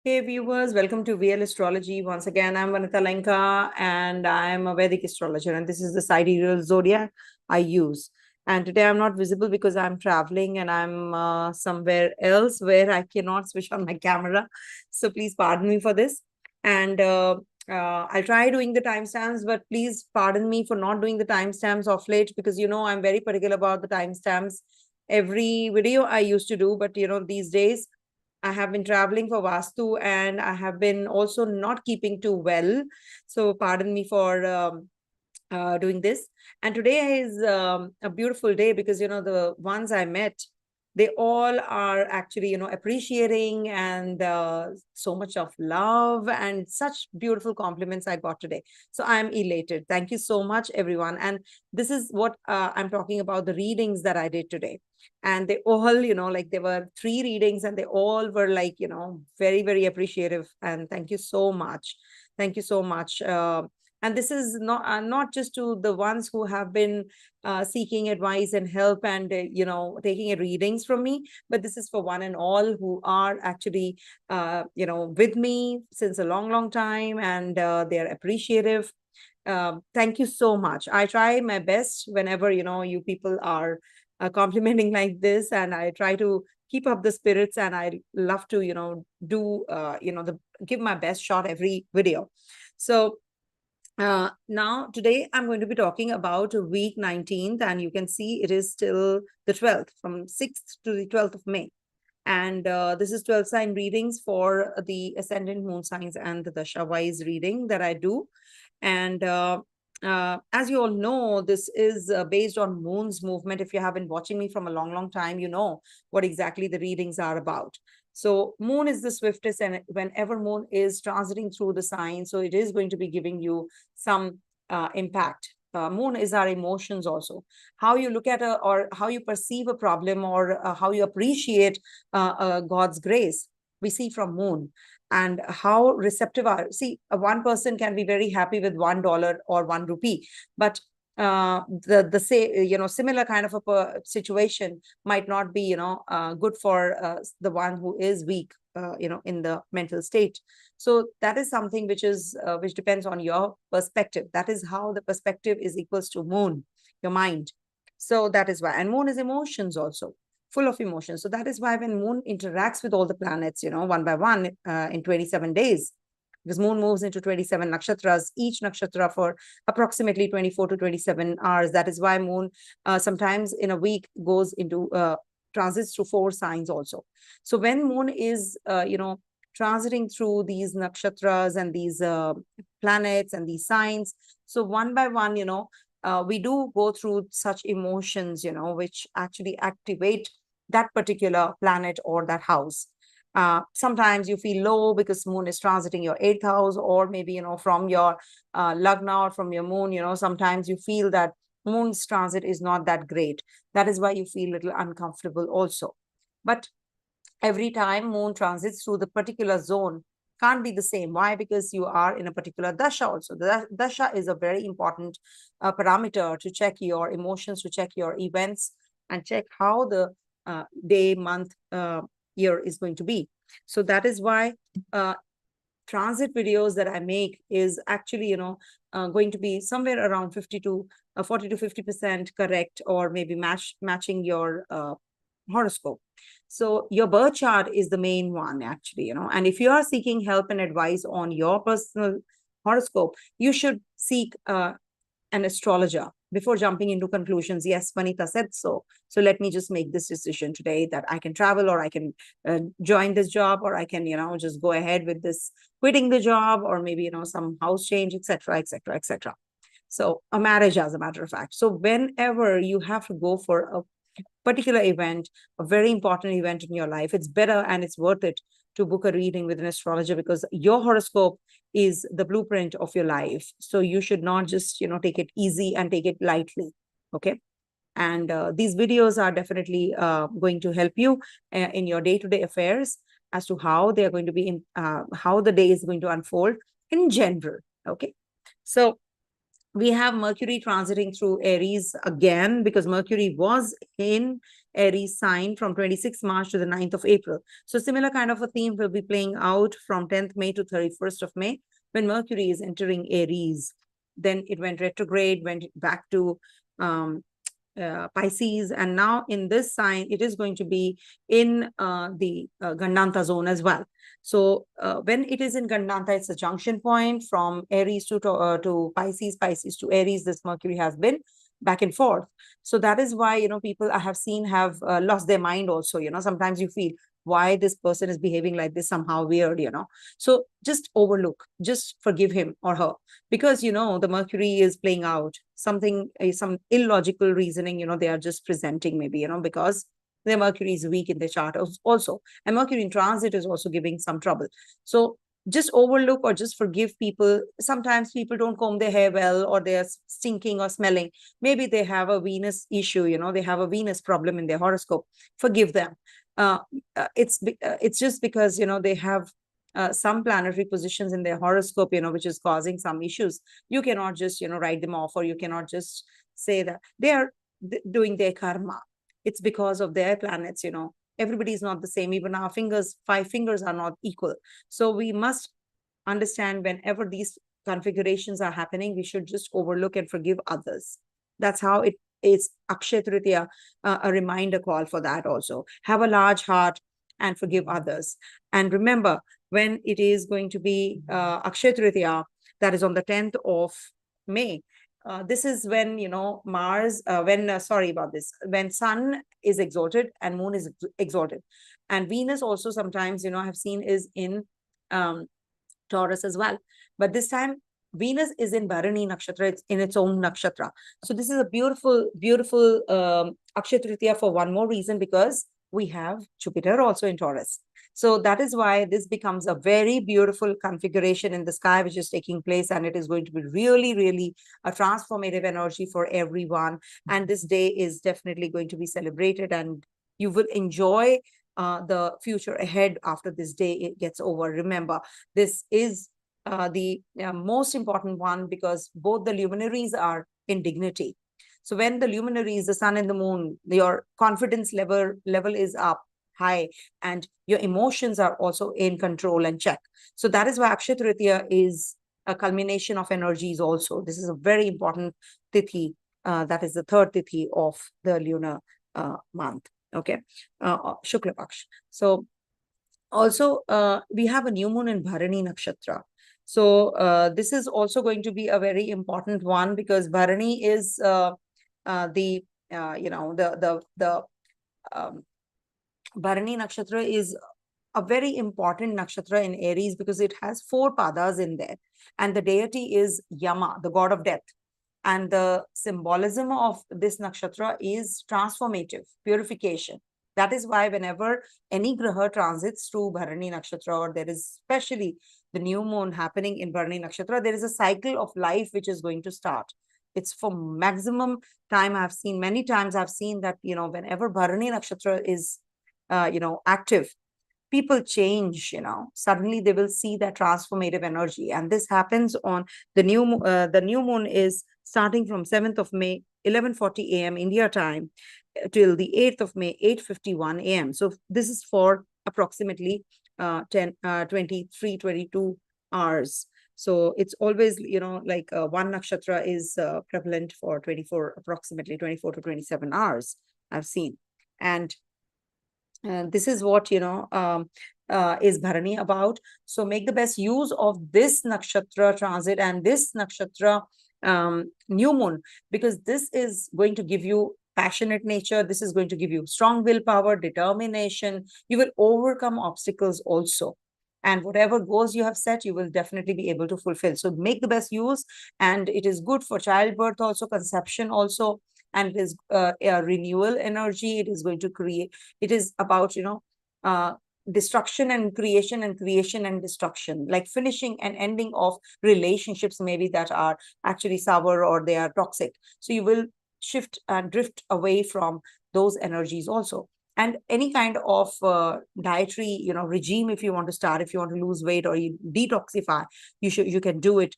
Hey viewers, welcome to VL Astrology. Once again, I'm Vanita Lenka and I'm a Vedic astrologer, and this is the sidereal zodiac I use. And today I'm not visible because I'm traveling and I'm somewhere else where I cannot switch on my camera. So please pardon me for this. And I'll try doing the timestamps, but please pardon me for not doing the timestamps of late because I'm very particular about the timestamps. Every video I used to do, but these days I have been traveling for Vastu and I have been also not keeping too well. So pardon me for doing this. And today is a beautiful day because, the ones I met, they all are actually, appreciating and so much of love and such beautiful compliments I got today. So I'm elated. Thank you so much, everyone. And this is what I'm talking about, the readings that I did today. And they all, like there were 3 readings and they all were like, very, very appreciative. And thank you so much. Thank you so much. And this is not just to the ones who have been seeking advice and help and taking readings from me, but this is for one and all who are actually with me since a long time, and they're appreciative. Thank you so much. I try my best whenever you people are complimenting like this, and I try to keep up the spirits, and I love to do give my best shot every video. So now, today I'm going to be talking about week 19th, and you can see it is still the 12th, from 6th to the 12th of May. And this is 12 sign readings for the ascendant moon signs and the Dasha wise reading that I do. And as you all know, this is based on moon's movement. If you have been watching me from a long time, you know what exactly the readings are about. So moon is the swiftest, and whenever moon is transiting through the sign, so it is going to be giving you some impact. Moon is our emotions also. How you look at or how you perceive a problem, or how you appreciate God's grace, we see from moon. And how receptive are, see, one person can be very happy with $1 or 1 rupee, but the say similar kind of a situation might not be good for the one who is weak in the mental state. So that is something which is which depends on your perspective. That is how the perspective is equals to moon, your mind. So that is why. And moon is emotions also, full of emotions. So that is why when moon interacts with all the planets, one by one in 27 days, because moon moves into 27 nakshatras, each nakshatra for approximately 24 to 27 hours. That is why moon sometimes in a week goes into transits through 4 signs also. So when moon is transiting through these nakshatras and these planets and these signs, so one by one we do go through such emotions which actually activate that particular planet or that house. Sometimes you feel low because moon is transiting your 8th house, or maybe from your lagna or from your moon, sometimes you feel that moon's transit is not that great. That is why you feel a little uncomfortable also. But every time moon transits through the particular zone can't be the same. Why? Because you are in a particular dasha also. The dasha is a very important parameter to check your emotions, to check your events, and check how the day, month, year is going to be. So that is why transit videos that I make is actually, going to be somewhere around 40 to 50% correct, or maybe matching your horoscope. So your birth chart is the main one actually, and if you are seeking help and advice on your personal horoscope, you should seek an astrologer before jumping into conclusions. Yes, Vanita said so. So let me just make this decision today that I can travel, or I can join this job, or I can, just go ahead with this quitting the job, or maybe, some house change, etc., etc., etc. So a marriage, as a matter of fact. So whenever you have to go for a particular event, a very important event in your life, it's better and it's worth it to book a reading with an astrologer, because your horoscope is the blueprint of your life. So you should not just, take it easy and take it lightly. Okay. And these videos are definitely going to help you in your day-to-day affairs as to how they are going to be in, how the day is going to unfold in general. Okay. So we have Mercury transiting through Aries again, because Mercury was in Aries sign from 26th March to the 9th of April. So similar kind of a theme will be playing out from 10th May to 31st of May when Mercury is entering Aries. Then it went retrograde, went back to Pisces, and now in this sign it is going to be in the Gandanta zone as well. So when it is in Gandanta, it's a junction point from Aries to Pisces, Pisces to Aries. This Mercury has been back and forth. So that is why, you know, people I have seen have lost their mind also. You know, sometimes you feel why this person is behaving like this, somehow weird, you know. So just overlook, just forgive him or her, because, you know, the Mercury is playing out something, some illogical reasoning, you know, they are just presenting maybe, you know, because their Mercury is weak in the chart also. And Mercury in transit is also giving some trouble. So just overlook or just forgive people. Sometimes people don't comb their hair well, or they're stinking or smelling. Maybe they have a Venus issue, you know, they have a Venus problem in their horoscope. Forgive them. It's just because, you know, they have some planetary positions in their horoscope, you know, which is causing some issues. You cannot just, you know, write them off, or you cannot just say that they are doing their karma. It's because of their planets, you know. Everybody is not the same. Even our fingers, 5 fingers are not equal. So we must understand whenever these configurations are happening, we should just overlook and forgive others. That's how it is. Akshaya Tritiya, a reminder call for that also. Have a large heart and forgive others. And remember, when it is going to be Akshaya Tritiya, that is on the 10th of May, this is when, you know, Mars, sorry about this, when Sun is exalted and Moon is exalted. And Venus also sometimes, you know, I have seen is in Taurus as well. But this time, Venus is in Bharani Nakshatra, it's in its own Nakshatra. So this is a beautiful, beautiful Akshaya Tritiya for one more reason, because we have Jupiter also in Taurus. So that is why this becomes a very beautiful configuration in the sky, which is taking place. And it is going to be really, really a transformative energy for everyone. And this day is definitely going to be celebrated, and you will enjoy the future ahead after this day it gets over. Remember, this is the most important one, because both the luminaries are in dignity. So when the luminaries, the sun and the moon, your confidence level is up high, and your emotions are also in control and check. So that is why Akshaya Tritiya is a culmination of energies also. This is a very important tithi. That is the third tithi of the lunar month. Okay. Shukla Paksh. So also we have a new moon in Bharani Nakshatra. So this is also going to be a very important one, because Bharani is the Bharani Nakshatra is a very important nakshatra in Aries, because it has 4 padas in there, and the deity is Yama, the god of death. And the symbolism of this nakshatra is transformative, purification. That is why whenever any graha transits through Bharani Nakshatra, or there is especially the new moon happening in Bharani Nakshatra, there is a cycle of life which is going to start. It's for maximum time. I've seen many times, I've seen that, you know, whenever Bharani Nakshatra is, active, people change, you know, suddenly they will see that transformative energy. And this happens on the new moon is starting from 7th of May, 11:40 a.m. India time, till the 8th of May, 8:51 a.m. So this is for approximately 22 hours. So it's always, you know, like one nakshatra is prevalent for approximately 24 to 27 hours, I've seen. And this is what, you know, is Bharani about. So make the best use of this nakshatra transit and this nakshatra new moon, because this is going to give you passionate nature. This is going to give you strong willpower, determination. You will overcome obstacles also. And whatever goals you have set, you will definitely be able to fulfill. So make the best use. And it is good for childbirth also, conception also. And it is a renewal energy. It is going to create, it is about, you know, destruction and creation, and creation and destruction, like finishing and ending of relationships maybe that are actually sour or they are toxic. So you will shift and drift away from those energies also. And any kind of dietary, you know, regime, if you want to start, if you want to lose weight or you detoxify, you can do it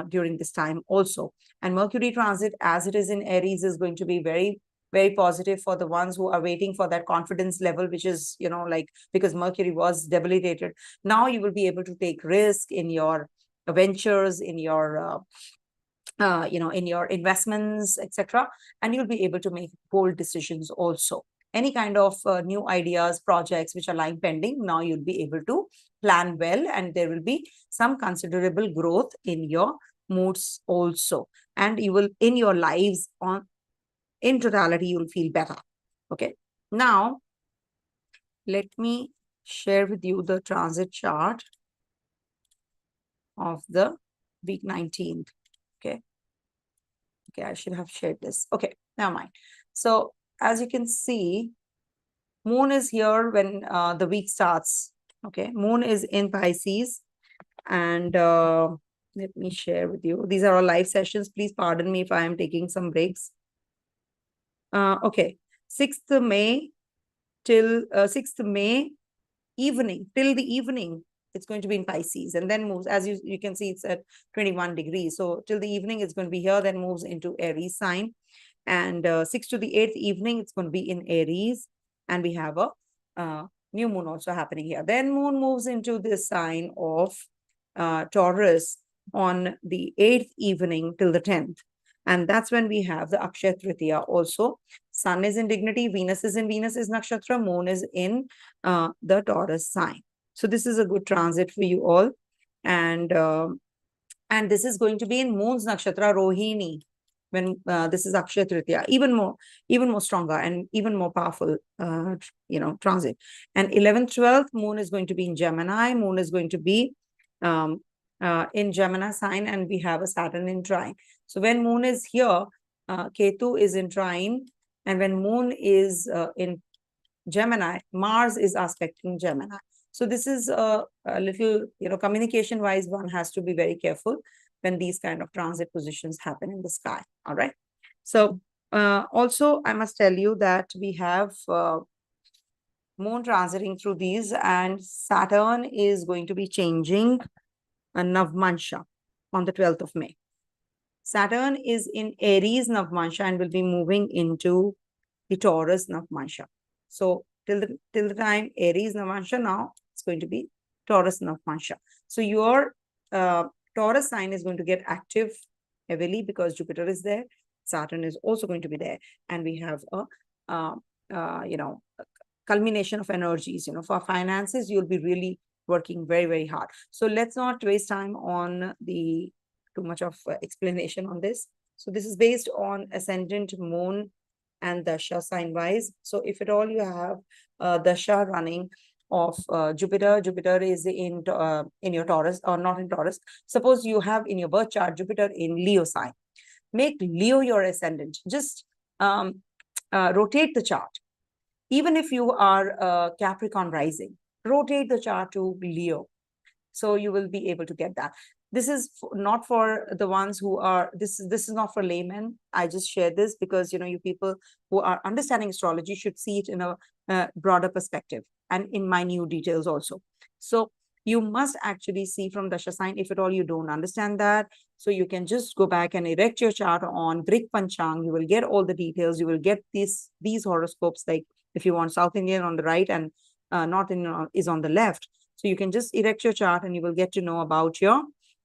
during this time also. And Mercury transit, as it is in Aries, is going to be very very positive for the ones who are waiting for that confidence level, which is, like, because Mercury was debilitated. Now you will be able to take risk in your ventures, in your in your investments, etc. And you'll be able to make bold decisions also. Any kind of new ideas, projects which are lying pending, now you'll be able to plan well, and there will be some considerable growth in your moods also. And you will, in your lives, in totality, you'll feel better. Okay. Now, let me share with you the transit chart of the week 19th. Okay. Okay, I should have shared this. Okay, never mind. So as you can see, moon is here when the week starts. Okay, moon is in Pisces. And let me share with you. These are all live sessions. Please pardon me if I am taking some breaks. Okay, 6th May till 6th May evening, till the evening, it's going to be in Pisces, and then moves, as you can see, it's at 21 degrees. So till the evening, it's going to be here, then moves into Aries sign. And 6th to the 8th evening, it's going to be in Aries. And we have a new moon also happening here. Then moon moves into this sign of Taurus on the 8th evening till the 10th. And that's when we have the Akshaya Tritiya also. Sun is in dignity, Venus is nakshatra, moon is in the Taurus sign. So this is a good transit for you all. And this is going to be in moon's nakshatra, Rohini, when this is Akshaya Tritiya, even more stronger and even more powerful, transit. And 11th, 12th, moon is going to be in Gemini. Moon is going to be in Gemini sign, and we have a Saturn in trine. So when moon is here, Ketu is in trine, and when moon is in Gemini, Mars is aspecting Gemini. So this is a little, communication wise, one has to be very careful when these kind of transit positions happen in the sky. All right. So also, I must tell you that we have moon transiting through these, and Saturn is going to be changing a Navmansha on the 12th of May. Saturn is in Aries Navmansha and will be moving into the Taurus Navmansha. So till the time Aries Navmansha, now it's going to be Taurus Navmansha. So your Taurus sign is going to get active heavily because Jupiter is there. Saturn is also going to be there, and we have a culmination of energies. For finances, you'll be really working very, very hard. So let's not waste time on too much of explanation on this. So this is based on ascendant, moon, and dasha sign wise. So if at all you have dasha running of Jupiter is in your Taurus, or not in Taurus. Suppose you have in your birth chart Jupiter in Leo sign. Make Leo your ascendant. Just rotate the chart. Even if you are Capricorn rising, rotate the chart to Leo. So you will be able to get that. This is not for the ones who are, this is not for laymen. I just share this because, you people who are understanding astrology should see it in a broader perspective and in minute details also. So you must actually see from Dasha sign if at all you don't understand that. So you can just go back and erect your chart on Grik Panchang. You will get all the details. You will get these horoscopes, like if you want South Indian on the right and North Indian is on the left. So you can just erect your chart and you will get to know about your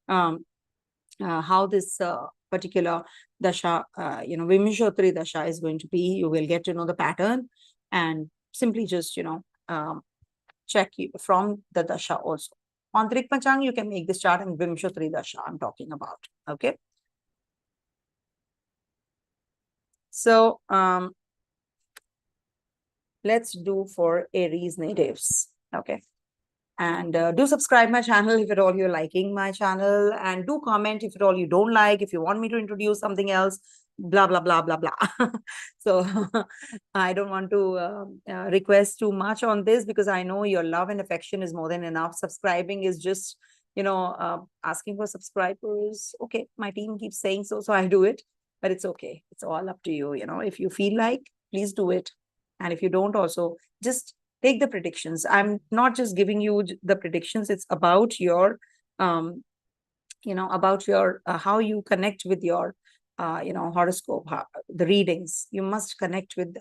how this particular dasha, Vimishotri dasha is going to be. You will get to know the pattern and simply just, check from the dasha also. On Trik Panchang, you can make this chart in Vimishotri dasha I'm talking about. Okay. So let's do for Aries natives. Okay. And do subscribe my channel if at all you're liking my channel, and do comment if at all you don't like, if you want me to introduce something else, blah, blah, blah, blah, blah. So I don't want to request too much on this because I know your love and affection is more than enough. Subscribing is just, asking for subscribers. Okay, my team keeps saying so I do it, but it's okay. It's all up to you. If you feel like, please do it. And if you don't, also just take the predictions. I'm not just giving you the predictions. It's about your, about your, how you connect with your horoscope, the readings, you must connect with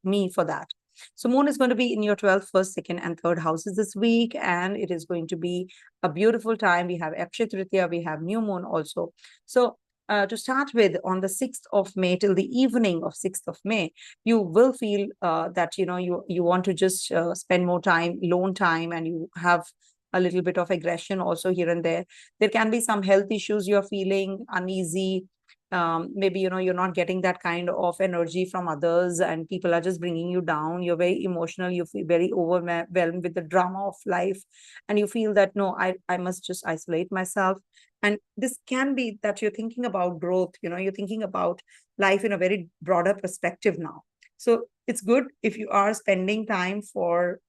me for that. So moon is going to be in your 12th, 1st, 2nd, and 3rd houses this week, and it is going to be a beautiful time. We have Akshaya Tritiya, we have new moon also. So to start with, on the 6th of May till the evening of 6th of May, you will feel that, you want to just spend more time, alone time, and you have a little bit of aggression also here and there. There can be some health issues you're feeling uneasy. Maybe you're not getting that kind of energy from others, and people are just bringing you down. You're very emotional, you feel very overwhelmed with the drama of life, and you feel that, no, I must just isolate myself. And this can be that you're thinking about growth, you're thinking about life in a very broader perspective now. So it's good if you are spending time for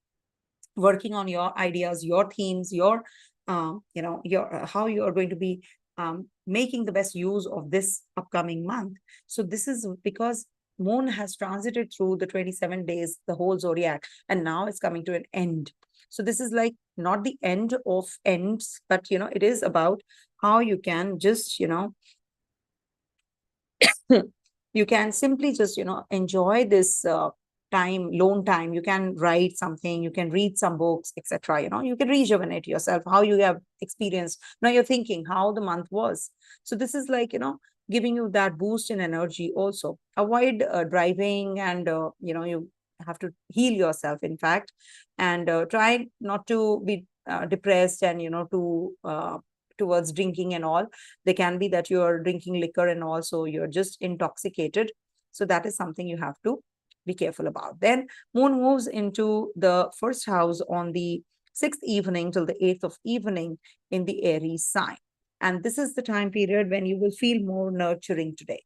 working on your ideas, your themes, your your how you are going to be making the best use of this upcoming month. So this is because moon has transited through the 27 days, the whole zodiac, and now it's coming to an end. So this is like not the end of ends, but it is about how you can just you can simply just enjoy this time, lone time. You can write something, you can read some books, etc. You can rejuvenate yourself, how you have experienced. Now you're thinking how the month was. So this is like giving you that boost in energy. Also avoid driving, and you have to heal yourself, in fact, and try not to be depressed and towards drinking and all. They can be that you're drinking liquor and also you're just intoxicated. So that is something you have to be careful about. Then moon moves into the 1st house on the 6th evening till the 8th of evening in the Aries sign. And this is the time period when you will feel more nurturing today,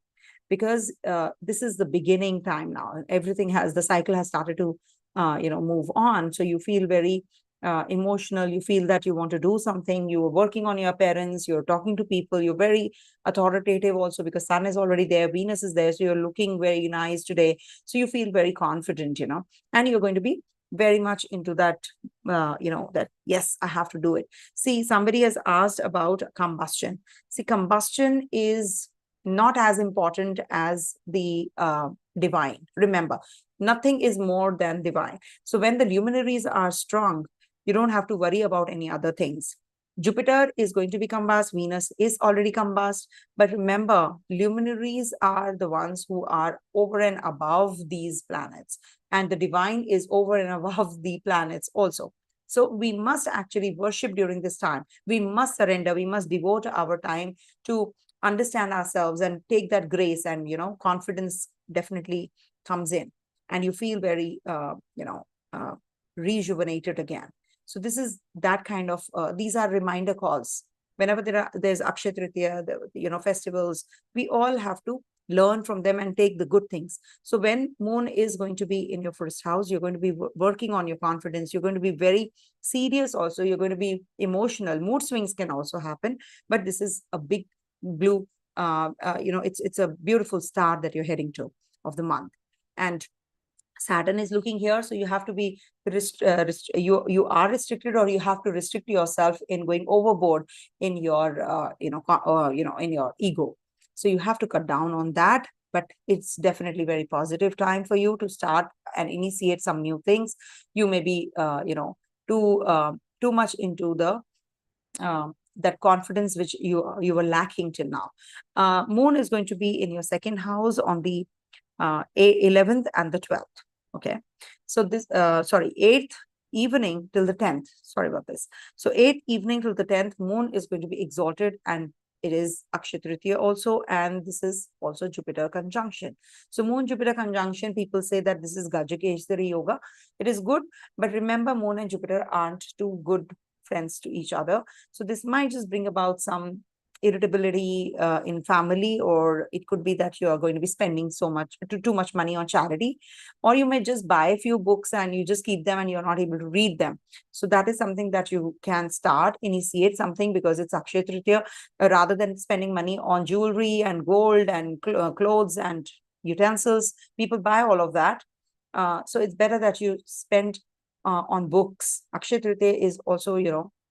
because this is the beginning time now. Everything the cycle has started to move on. So you feel very emotional. You feel that you want to do something. You are working on your parents, you're talking to people, you're very authoritative also, because sun is already there, Venus is there, so you're looking very nice today. So you feel very confident, and you're going to be very much into that, that yes, I have to do it. See, somebody has asked about combustion. See, combustion is not as important as the divine. Remember, nothing is more than divine. So when the luminaries are strong, you don't have to worry about any other things. Jupiter is going to be combust, Venus is already combust, but remember, luminaries are the ones who are over and above these planets, and the divine is over and above the planets also. So we must actually worship during this time. We must surrender, we must devote our time to understand ourselves and take that grace, and confidence definitely comes in, and you feel very rejuvenated again. So this is that kind of these are reminder calls. Whenever there's Akshaya Tritiya, festivals, we all have to learn from them and take the good things. So when moon is going to be in your 1st house, you're going to be working on your confidence. You're going to be very serious also. You're going to be emotional. Mood swings can also happen, but this is a big blue, it's a beautiful start that you're heading to of the month. And Saturn is looking here, so you have to be you are restricted, or you have to restrict yourself in going overboard in your in your ego. So you have to cut down on that, but it's definitely very positive time for you to start and initiate some new things. You may be too much into the that confidence which you were lacking till now. Moon is going to be in your 2nd house on the 11th and the 12th. Okay, so this 8th evening till the 10th. Sorry about this. So 8th evening till the 10th, moon is going to be exalted, and it is Akshaya Tritiya also, and this is also Jupiter conjunction. So moon Jupiter conjunction, people say that this is Gajikeshwari yoga. It is good, but remember, moon and Jupiter aren't two good friends to each other. So this might just bring about some irritability in family, or it could be that you are going to be spending too much money on charity, or you may just buy a few books and you just keep them and you're not able to read them. So that is something that you can initiate something, because it's Akshaya Tritiya. Rather than spending money on jewelry and gold and clothes and utensils, people buy all of that. So it's better that you spend on books. Akshaya Tritiya is also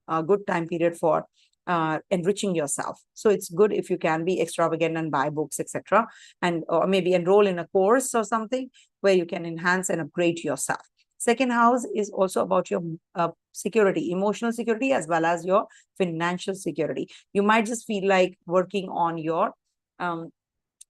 a good time period for enriching yourself. So it's good if you can be extravagant and buy books, etc., and or maybe enroll in a course or something where you can enhance and upgrade yourself. Second house is also about your security, emotional security, as well as your financial security. You might just feel like working on your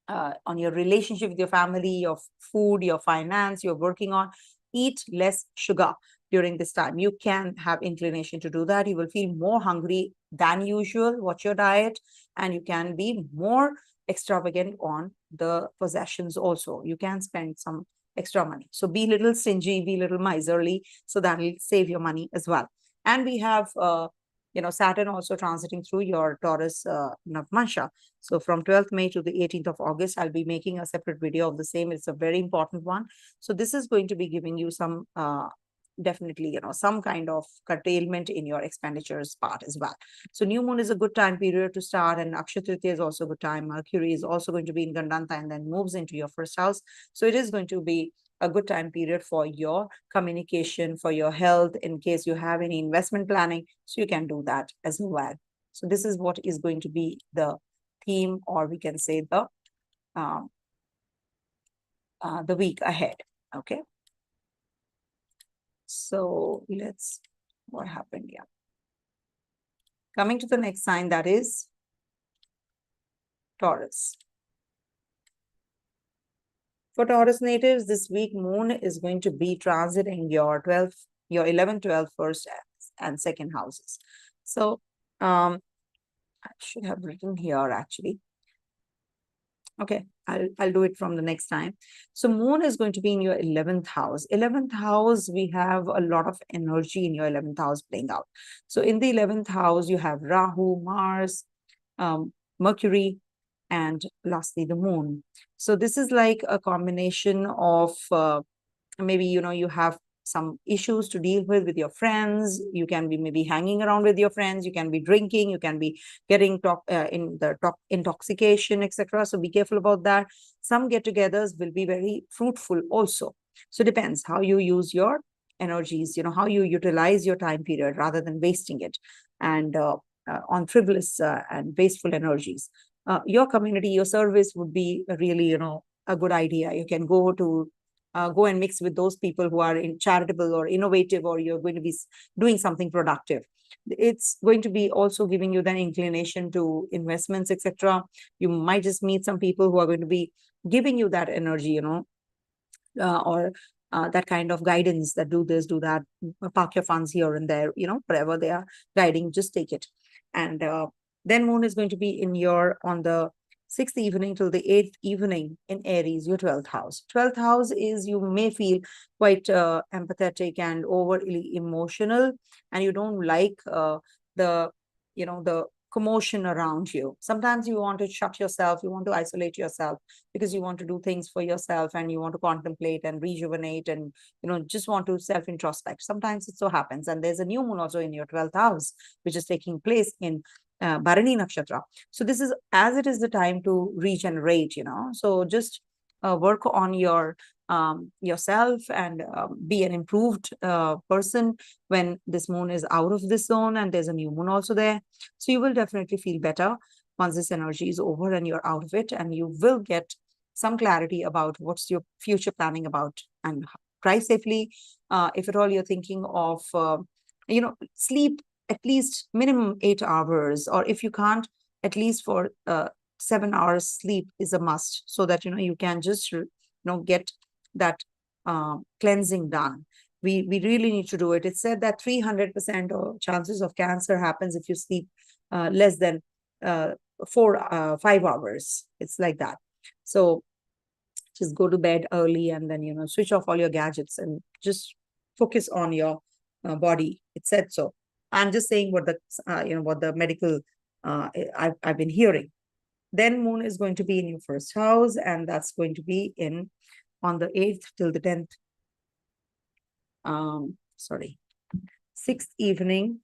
relationship with your family, your food, your finance. You're working on eat less sugar during this time. You can have inclination to do that. You will feel more hungry than usual. Watch your diet, and you can be more extravagant on the possessions also. You can spend some extra money. So be a little stingy, be a little miserly, so that will save your money as well. And we have Saturn also transiting through your Taurus Navmansha. So from 12th May to the 18th of August, I'll be making a separate video of the same. It's a very important one. So this is going to be giving you some definitely, some kind of curtailment in your expenditures part as well. So new moon is a good time period to start, and Akshaya Tritiya is also a good time. Mercury is also going to be in Gandanta and then moves into your first house. So it is going to be a good time period for your communication, for your health, in case you have any investment planning. So you can do that as well. So this is what is going to be the theme, or we can say the week ahead. Okay. So what happened here? Coming to the next sign, that is Taurus. For Taurus natives, this week moon is going to be transiting your 11th, 12th, first and second houses. So I should have written here actually. Okay, I'll do it from the next time. So moon is going to be in your 11th house. 11th house, we have a lot of energy in your 11th house playing out. So in the 11th house, you have Rahu, Mars, Mercury, and lastly the moon. So this is like a combination of maybe you have some issues to deal with your friends. You can be maybe hanging around with your friends. You can be drinking. You can be getting intoxication, etc. So be careful about that. Some get-togethers will be very fruitful also. So depends how you use your energies, how you utilize your time period rather than wasting it and on frivolous and wasteful energies. Your community, your service would be really, a good idea. You can go and mix with those people who are charitable or innovative, or you're going to be doing something productive. It's going to be also giving you that inclination to investments, etc. You might just meet some people who are going to be giving you that energy, or that kind of guidance, that do this, do that, park your funds here and there, whatever they are guiding, just take it. And then moon is going to be on the 6th evening till the 8th evening in Aries, your 12th house. 12th house is, you may feel quite empathetic and overly emotional, and you don't like the commotion around you. Sometimes you want to shut yourself, you want to isolate yourself because you want to do things for yourself and you want to contemplate and rejuvenate and, just want to self-introspect. Sometimes it so happens. And there's a new moon also in your 12th house, which is taking place in Bharani Nakshatra. So this is, as it is the time to regenerate, so just work on yourself and be an improved person when this moon is out of this zone, and there's a new moon also there. So you will definitely feel better once this energy is over and you're out of it, and you will get some clarity about what's your future planning about, and drive safely. If at all you're thinking of, sleep at least minimum 8 hours, or if you can't, at least for 7 hours sleep is a must, so that you can just get that cleansing done. We really need to do it. It's said that 300% of chances of cancer happens if you sleep less than 5 hours. It's like that. So just go to bed early, and then switch off all your gadgets and just focus on your body. It said so. I'm just saying what the medical I've been hearing. Then moon is going to be in your first house, and that's going to be on the 8th till the 10th. 6th evening.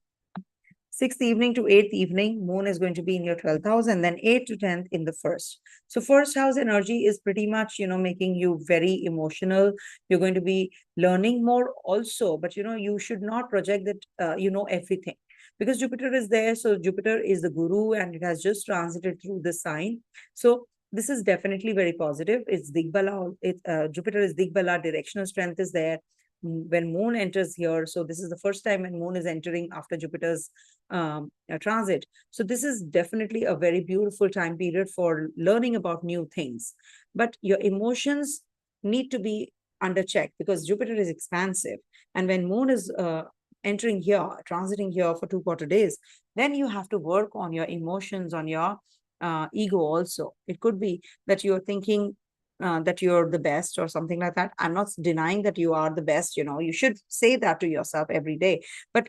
6th evening to 8th evening, moon is going to be in your 12th house, and then 8th to 10th in the first. So first house energy is pretty much, making you very emotional. You're going to be learning more also, but, you should not project that, everything. because Jupiter is there. So Jupiter is the guru and it has just transited through the sign. So this is definitely very positive. It's Digbala. Jupiter is Digbala. Directional strength is there. When Moon enters here, so this is the first time when Moon is entering after Jupiter's transit. So this is definitely a very beautiful time period for learning about new things. But your emotions need to be under check because Jupiter is expansive. And when Moon is entering here, transiting here for 2 quarter days, then you have to work on your emotions, on your ego also. It could be that you're thinking that you're the best or something like that. I'm not denying that you are the best. You should say that to yourself every day. But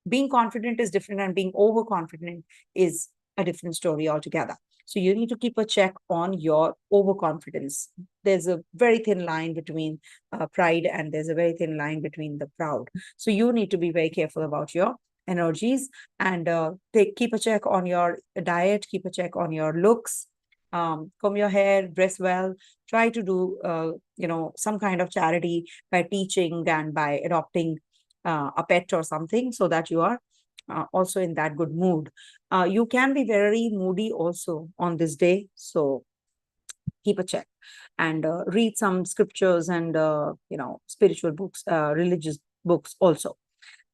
being confident is different and being overconfident is a different story altogether. So you need to keep a check on your overconfidence. There's a very thin line between pride and there's a very thin line between the proud. So you need to be very careful about your energies and keep a check on your diet, keep a check on your looks, comb your hair, dress well, try to do, some kind of charity by teaching and by adopting a pet or something so that you are also in that good mood. You can be very moody also on this day. So keep a check and read some scriptures and, spiritual books, religious books also.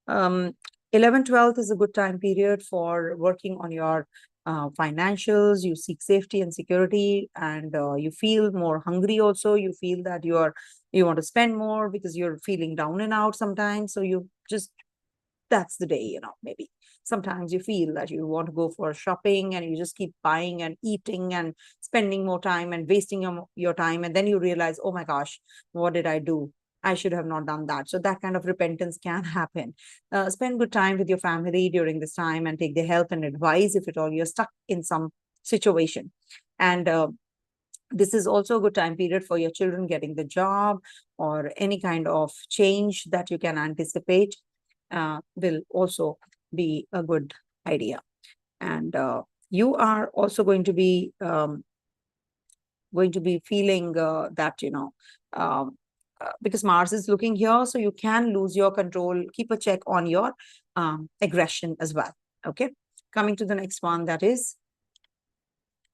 11th, 12th is a good time period for working on your financials. You seek safety and security and you feel more hungry also. You feel that you want to spend more because you're feeling down and out sometimes. So you just, that's the day, maybe. Sometimes you feel that you want to go for shopping and you just keep buying and eating and spending more time and wasting your time. And then you realize, oh my gosh, what did I do? I should have not done that. So that kind of repentance can happen. Spend good time with your family during this time and take their help and advice if at all you're stuck in some situation. And this is also a good time period for your children getting the job or any kind of change that you can anticipate will also be a good idea. And you are also going to be feeling that, because Mars is looking here, so you can lose your control. Keep a check on your aggression as well. Okay. Coming to the next one, that is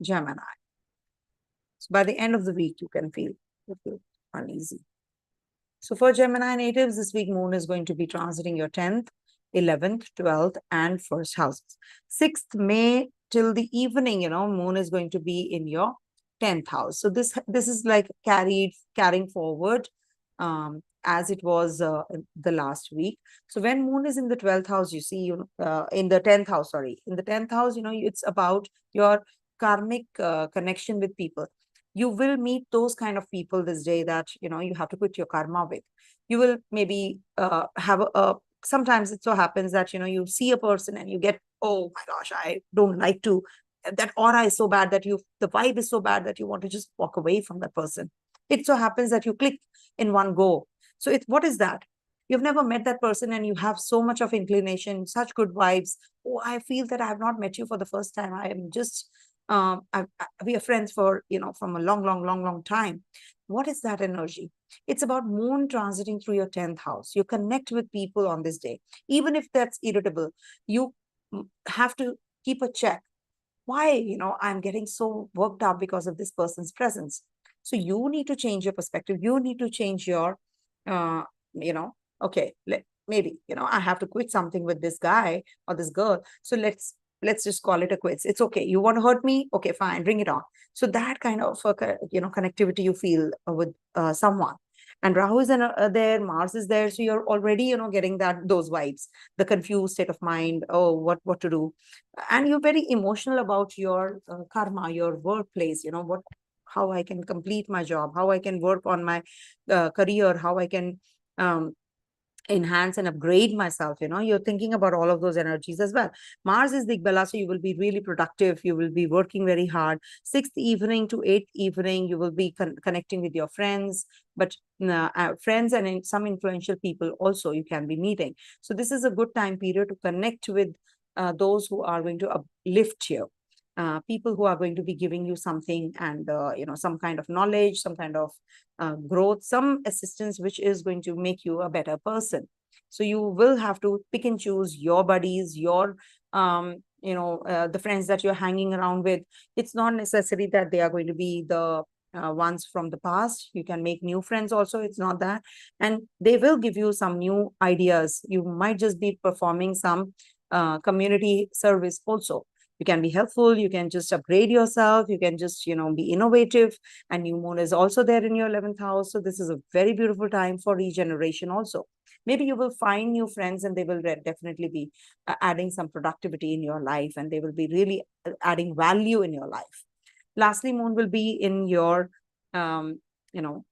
Gemini. So by the end of the week, you can feel uneasy. So for Gemini natives, this week Moon is going to be transiting your 10th, 11th, 12th, and 1st houses. 6th May till the evening, Moon is going to be in your 10th house. So this is like carrying forward as it was the last week. So when Moon is in the 12th house, you see, in the 10th house, in the 10th house, it's about your karmic connection with people. You will meet those kind of people this day that, you have to put your karma with. You will maybe have sometimes it so happens that, you see a person and you get, oh my gosh, I don't like to, that aura is so bad that the vibe is so bad that you want to just walk away from that person. It so happens that you click in one go. So what is that? You've never met that person and you have so much of inclination, such good vibes. Oh, I feel that I have not met you for the first time. I am just, we are friends for, from a long time. What is that energy? It's about Moon transiting through your 10th house. You connect with people on this day. Even if that's irritable, you have to keep a check. Why, I'm getting so worked up because of this person's presence. So you need to change your perspective. You need to change your, okay, maybe, I have to quit something with this guy or this girl. So let's just call it a quits. It's okay. You want to hurt me? Okay, fine, bring it on. So that kind of, connectivity you feel with someone. And Rahu is there, Mars is there. So you're already, getting those vibes, the confused state of mind. Oh, what to do? And you're very emotional about your karma, your workplace, how I can complete my job, how I can work on my career, how I can enhance and upgrade myself. You're thinking about all of those energies as well. Mars is Digbala, so you will be really productive. You will be working very hard. 6th evening to 8th evening, you will be connecting with your friends, but friends and some influential people also you can be meeting. So this is a good time period to connect with those who are going to uplift you. People who are going to be giving you something and, some kind of knowledge, some kind of growth, some assistance, which is going to make you a better person. So you will have to pick and choose your buddies, your the friends that you're hanging around with. It's not necessary that they are going to be the ones from the past. You can make new friends also. It's not that. And they will give you some new ideas. You might just be performing some community service also. You can be helpful. You can just upgrade yourself. You can just, be innovative. And new moon is also there in your 11th house. So this is a very beautiful time for regeneration also. Maybe you will find new friends and they will definitely be adding some productivity in your life, and they will be really adding value in your life. Lastly, moon will be in your you know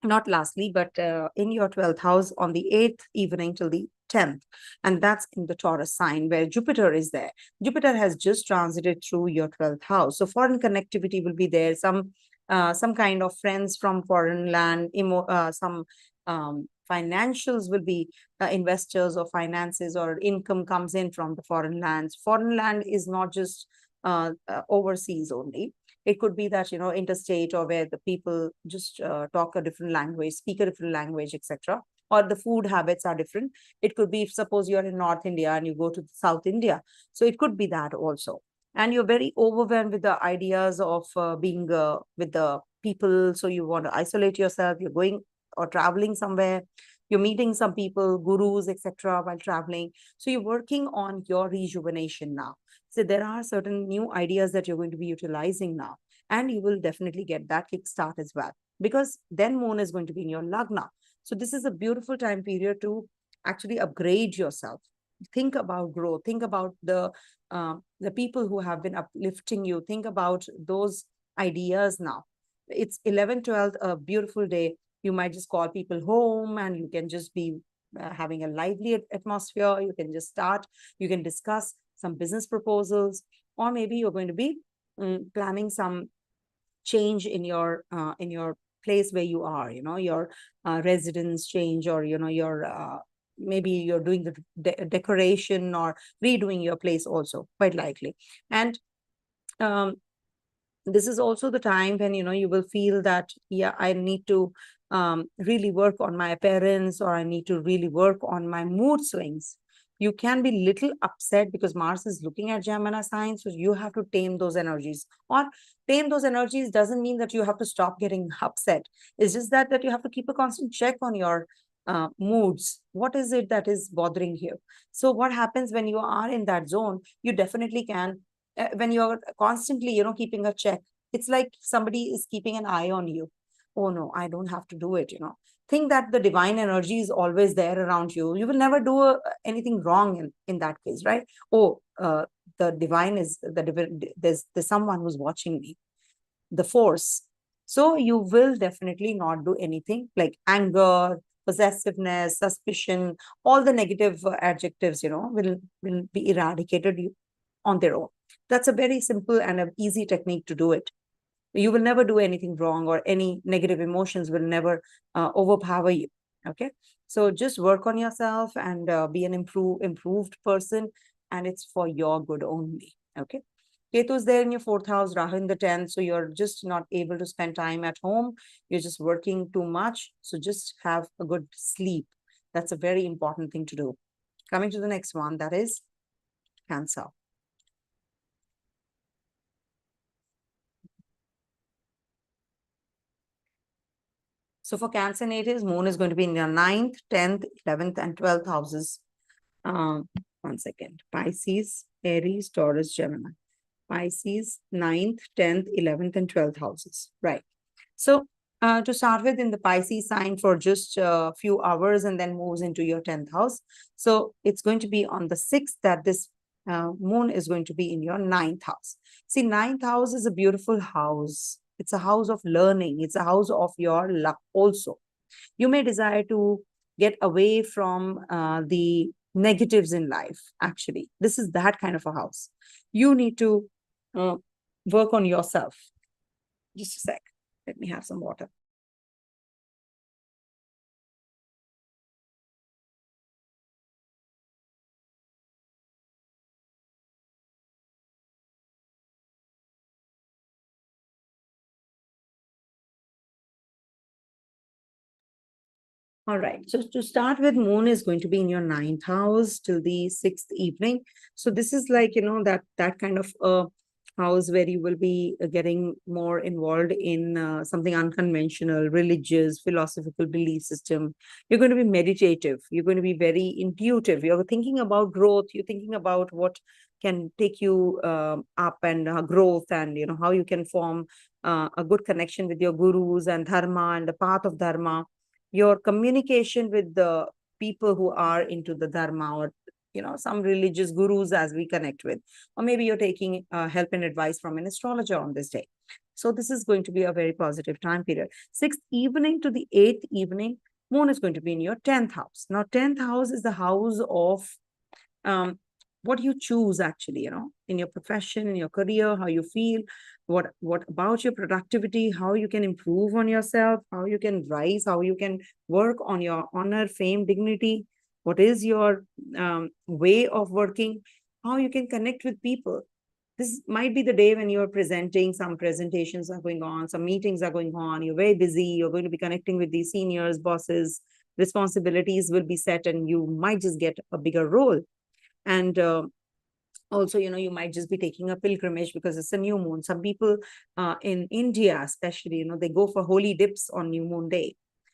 not lastly, but in your 12th house on the 8th evening till the 10th. And that's in the Taurus sign where Jupiter is there. Jupiter has just transited through your 12th house. So foreign connectivity will be there. Some kind of friends from foreign land, some financials will be investors or finances or income comes in from the foreign lands. Foreign land is not just overseas only. It could be that, interstate, or where the people just talk a different language, speak a different language, etc. Or the food habits are different. It could be, if suppose you're in North India and you go to South India. So it could be that also. And you're very overwhelmed with the ideas of being with the people. So you want to isolate yourself. You're going or traveling somewhere. You're meeting some people, gurus, etc. while traveling. So you're working on your rejuvenation now. So there are certain new ideas that you're going to be utilizing now, and you will definitely get that kickstart as well, because then moon is going to be in your lagna. So this is a beautiful time period to actually upgrade yourself. Think about growth. Think about the people who have been uplifting you. Think about those ideas now. It's 11, 12, a beautiful day. You might just call people home, and you can just be having a lively atmosphere. You can just start. You can discuss some business proposals, or maybe you're going to be planning some change in your place where you are, your residence change, or your maybe you're doing the decoration or redoing your place also, quite likely. And um, this is also the time when you will feel that, yeah, I need to really work on my appearance, or I need to really work on my mood swings. You can be little upset because Mars is looking at Gemini sign, so you have to tame those energies. Or tame those energies doesn't mean that you have to stop getting upset. It's just that you have to keep a constant check on your moods. What is it that is bothering you? So what happens when you are in that zone? You definitely can, when you're constantly keeping a check, it's like somebody is keeping an eye on you. Oh no, I don't have to do it. Think that the divine energy is always there around you. You will never do anything wrong in that case, right? Oh, the divine is there's someone who's watching me, the force. So you will definitely not do anything like anger, possessiveness, suspicion. All the negative adjectives will be eradicated on their own. That's a very simple and an easy technique to do it. You will never do anything wrong, or any negative emotions will never overpower you. Okay. So just work on yourself and be an improved person, and it's for your good only. Okay. Ketu is there in your fourth house, Rahu in the 10th. So you're just not able to spend time at home. You're just working too much. So just have a good sleep. That's a very important thing to do. Coming to the next one, that is Cancer. So for Cancer natives, moon is going to be in your 9th, 10th, 11th, and 12th houses. Um, 1 second. Pisces, Aries, Taurus, Gemini. Pisces, 9th, 10th, 11th, and 12th houses. Right. So to start with, in the Pisces sign for just a few hours, and then moves into your 10th house. So it's going to be on the 6th that this moon is going to be in your 9th house. See, 9th house is a beautiful house. It's a house of learning. It's a house of your luck also. You may desire to get away from the negatives in life. Actually, this is that kind of a house. You need to uh, work on yourself. Just a sec. Let me have some water. All right. So to start with, moon is going to be in your ninth house till the sixth evening. So this is like, that kind of house where you will be getting more involved in something unconventional, religious, philosophical belief system. You're going to be meditative. You're going to be very intuitive. You're thinking about growth. You're thinking about what can take you up and growth, and how you can form a good connection with your gurus and dharma and the path of dharma. Your communication with the people who are into the dharma, or some religious gurus as we connect with, or maybe you're taking help and advice from an astrologer on this day. So this is going to be a very positive time period. Sixth evening to the eighth evening, moon is going to be in your 10th house. Now 10th house is the house of um, what you choose, actually, in your profession, in your career, how you feel, what about your productivity, how you can improve on yourself, how you can rise, how you can work on your honor, fame, dignity, what is your way of working, how you can connect with people. This might be the day when you're presenting, some presentations are going on, some meetings are going on, you're very busy, you're going to be connecting with these seniors, bosses, responsibilities will be set, and you might just get a bigger role. And also, you might just be taking a pilgrimage because it's a new moon. Some people in India especially, they go for holy dips on new moon day.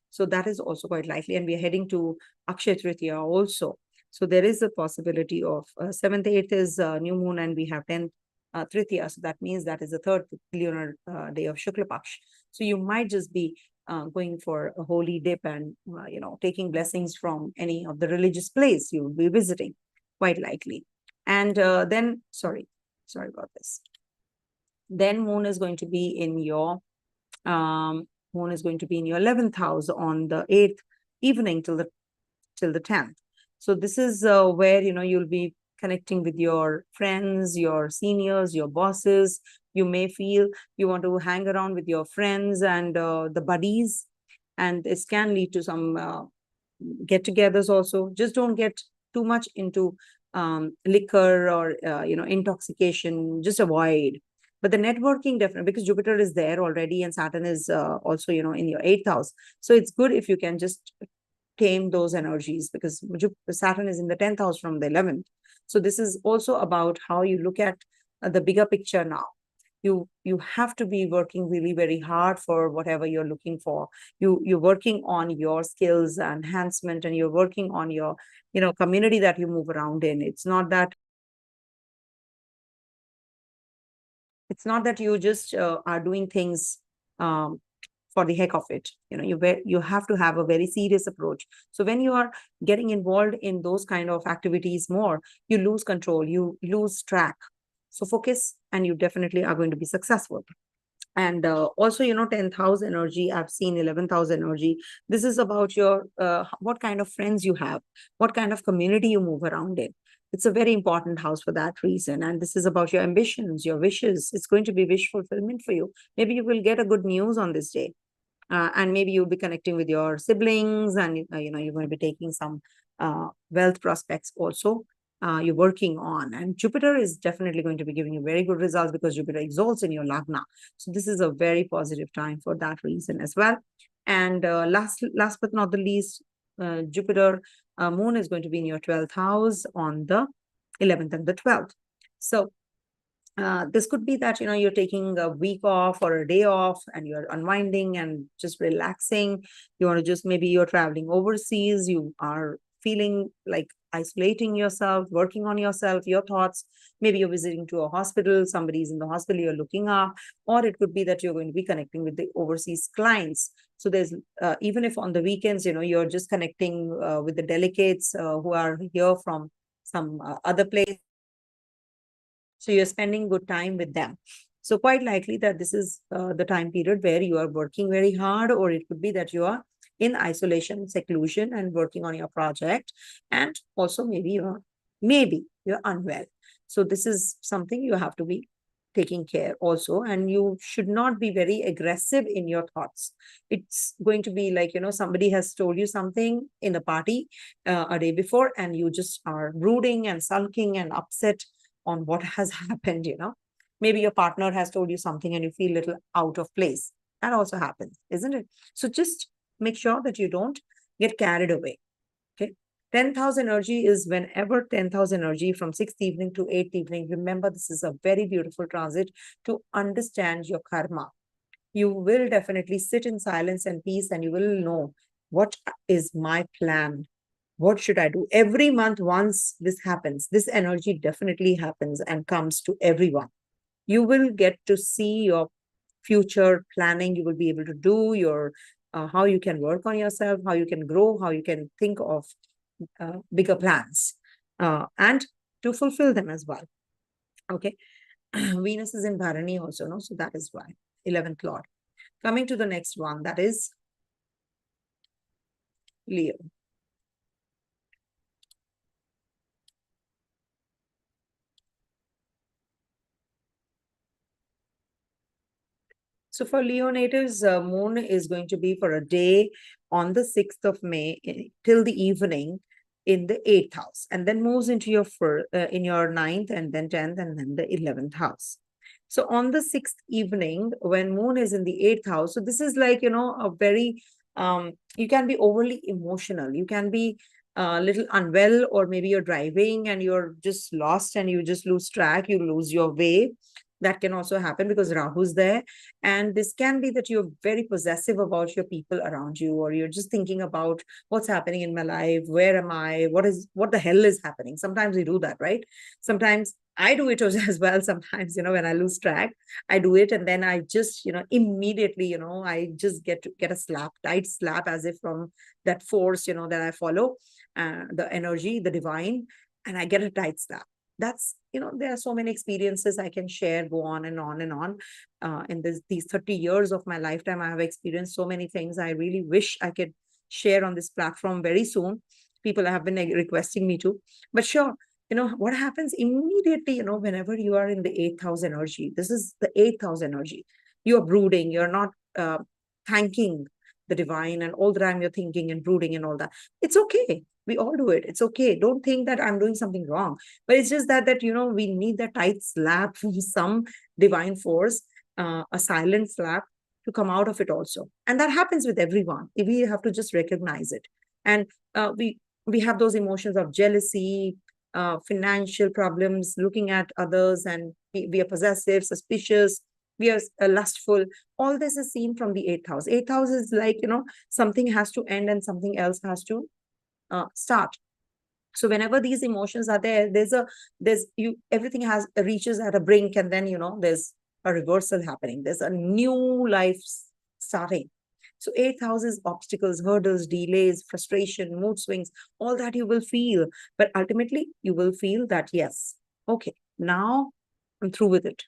So that is also quite likely, and we are heading to Akshaya Tritiya also. So there is a possibility of 7th, 8th is new moon, and we have 10th Tritiya. So that means that is the third lunar day of Shukla Paksh. So you might just be going for a holy dip and taking blessings from any of the religious place you will be visiting, quite likely. And then, sorry about this. Then moon is going to be in your 11th house on the 8th evening till the 10th. So this is where you'll be connecting with your friends, your seniors, your bosses. You may feel you want to hang around with your friends and the buddies, and this can lead to some get-togethers also. Just don't get too much into liquor or intoxication. Just avoid. But the networking, definitely, because Jupiter is there already and Saturn is also in your 8th house. So it's good if you can just tame those energies, because Saturn is in the 10th house from the 11th. So this is also about how you look at the bigger picture now. You have to be working really very hard for whatever you're looking for. You're working on your skills enhancement, and you're working on your community that you move around in. It's not that you just are doing things for the heck of it. You have to have a very serious approach. So when you are getting involved in those kind of activities more, you lose control, you lose track. So focus, and you definitely are going to be successful. And also 10th house energy, I've seen 11th house energy. This is about your what kind of friends you have, what kind of community you move around in. It's a very important house for that reason. And this is about your ambitions, your wishes. It's going to be wish fulfillment for you. Maybe you will get a good news on this day. And maybe you'll be connecting with your siblings, and you're going to be taking some wealth prospects also you're working on. And Jupiter is definitely going to be giving you very good results, because Jupiter exalts in your Lagna. So this is a very positive time for that reason as well. And last but not the least, Jupiter moon is going to be in your 12th house on the 11th and the 12th. So this could be that you're taking a week off or a day off, and you're unwinding and just relaxing. You want to just, maybe you're traveling overseas, you are feeling like isolating yourself, working on yourself, your thoughts. Maybe you're visiting to a hospital, somebody's in the hospital you're looking up, or it could be that you're going to be connecting with the overseas clients. So there's even if on the weekends you're just connecting with the delegates who are here from some other place. So you're spending good time with them. So quite likely that this is the time period where you are working very hard, or it could be that you are in isolation, seclusion, and working on your project. And also maybe you're unwell. So this is something you have to be taking care also. And you should not be very aggressive in your thoughts. It's going to be like, somebody has told you something in a party a day before, and you just are brooding and sulking and upset on what has happened. Maybe your partner has told you something and you feel a little out of place. That also happens, isn't it? So just make sure that you don't get carried away. Okay. 10th house energy is whenever 10th house energy from 6th evening to 8th evening. Remember, this is a very beautiful transit to understand your karma. You will definitely sit in silence and peace, and you will know what is my plan. What should I do? Every month, once this happens, this energy definitely happens and comes to everyone. You will get to see your future planning. You will be able to do your how you can work on yourself, how you can grow, how you can think of bigger plans, and to fulfill them as well. Okay. Venus is in Bharani also, no? So that is why. 11th Lord. Coming to the next one, that is Leo. So for Leo natives, moon is going to be for a day on the 6th of May till the evening in the 8th house, and then moves into your in your 9th, and then 10th, and then the 11th house. So on the 6th evening, when moon is in the 8th house, so this is like, a very, you can be overly emotional. You can be a little unwell, or maybe you're driving and you're just lost and you just lose track, you lose your way. That can also happen because Rahu's there. And this can be that you're very possessive about your people around you, or you're just thinking about what's happening in my life. Where am I? What the hell is happening? Sometimes we do that, right? Sometimes I do it as well. Sometimes, when I lose track, I do it. And then I just, immediately, I just get a tight slap, as if from that force, that I follow, the energy, the divine, and I get a tight slap. That's, there are so many experiences I can share, go on and on and on. In these 30 years of my lifetime, I have experienced so many things. I really wish I could share on this platform very soon. People have been requesting me to, but sure. What happens immediately, whenever you are in the 8th house energy, this is the 8th house energy. You're brooding, you're not thanking the divine, and all the time you're thinking and brooding and all that. It's okay. We all do it. It's okay. Don't think that I'm doing something wrong. But it's just that we need that tight slap from some divine force, a silent slap, to come out of it also. And that happens with everyone. We have to just recognize it. And we have those emotions of jealousy, financial problems, looking at others, and we are possessive, suspicious, we are lustful. All this is seen from the 8th house. 8th house is like, something has to end and something else has to start. So whenever these emotions are there, everything reaches at a brink, and then, there's a reversal happening. There's a new life starting. So 8th house is obstacles, hurdles, delays, frustration, mood swings, all that you will feel. But ultimately, you will feel that, yes, okay, now I'm through with it.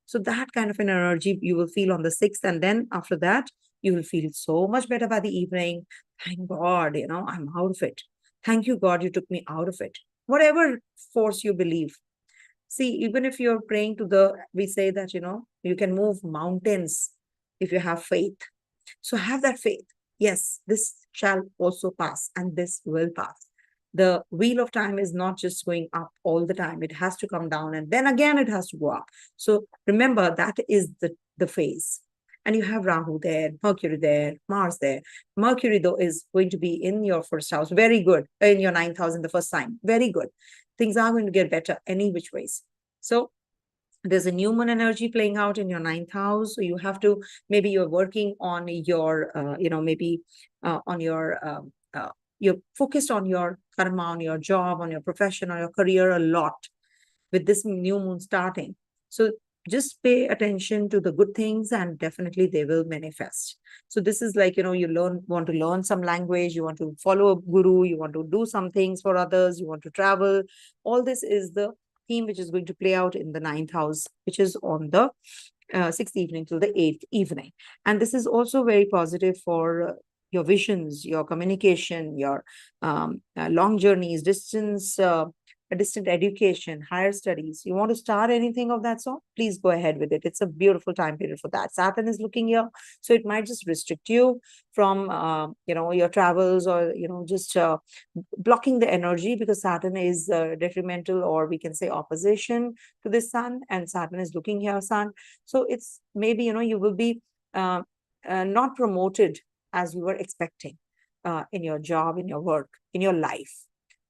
So that kind of an energy you will feel on the 6th. And then after that, you will feel so much better by the evening. Thank God, I'm out of it. Thank you, God, you took me out of it. Whatever force you believe. See, even if you're praying we say that, you can move mountains if you have faith. So have that faith. Yes, this shall also pass, and this will pass. The wheel of time is not just going up all the time. It has to come down, and then again it has to go up. So remember, that is the phase. And you have Rahu there, Mercury there, Mars there. Mercury, though, is going to be in your first house. Very good. In your 9th house in the first sign. Very good. Things are going to get better any which ways. So there's a new moon energy playing out in your 9th house. So you have to, maybe you're working on your, maybe on your, you're focused on your karma, on your job, on your profession, on your career a lot with this new moon starting. So just pay attention to the good things, and definitely they will manifest. So this is like, you want to learn some language, you want to follow a guru, you want to do some things for others, you want to travel. All this is the theme which is going to play out in the 9th house, which is on the 6th evening till the 8th evening. And this is also very positive for your visions, your communication, your long journeys, distant education, higher studies. You want to start anything of that sort, please go ahead with it. It's a beautiful time period for that. Saturn is looking here, so it might just restrict you from your travels, or just blocking the energy, because Saturn is detrimental, or we can say opposition to the sun, and Saturn is looking here, sun. So it's maybe you will be not promoted as you were expecting. in your job, in your work, in your life.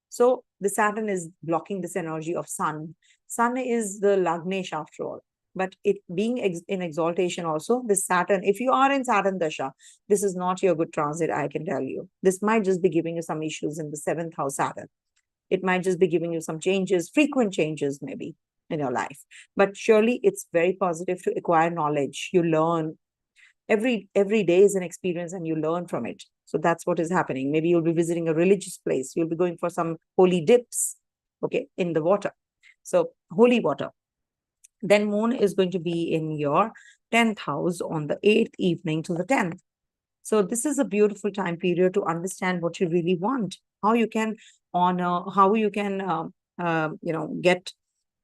So the Saturn is blocking this energy of Sun. Sun is the Lagnesh after all. But it being in exaltation also, this Saturn, if you are in Saturn Dasha, this is not your good transit, I can tell you. This might just be giving you some issues in the 7th house Saturn. It might just be giving you some changes, frequent changes maybe in your life. But surely it's very positive to acquire knowledge. You learn. Every day is an experience and you learn from it. So that's what is happening. Maybe you'll be visiting a religious place. You'll be going for some holy dips, okay, in the water. So holy water. Then moon is going to be in your 10th house on the 8th evening to the 10th. So this is a beautiful time period to understand what you really want, how you can honor, how you can, get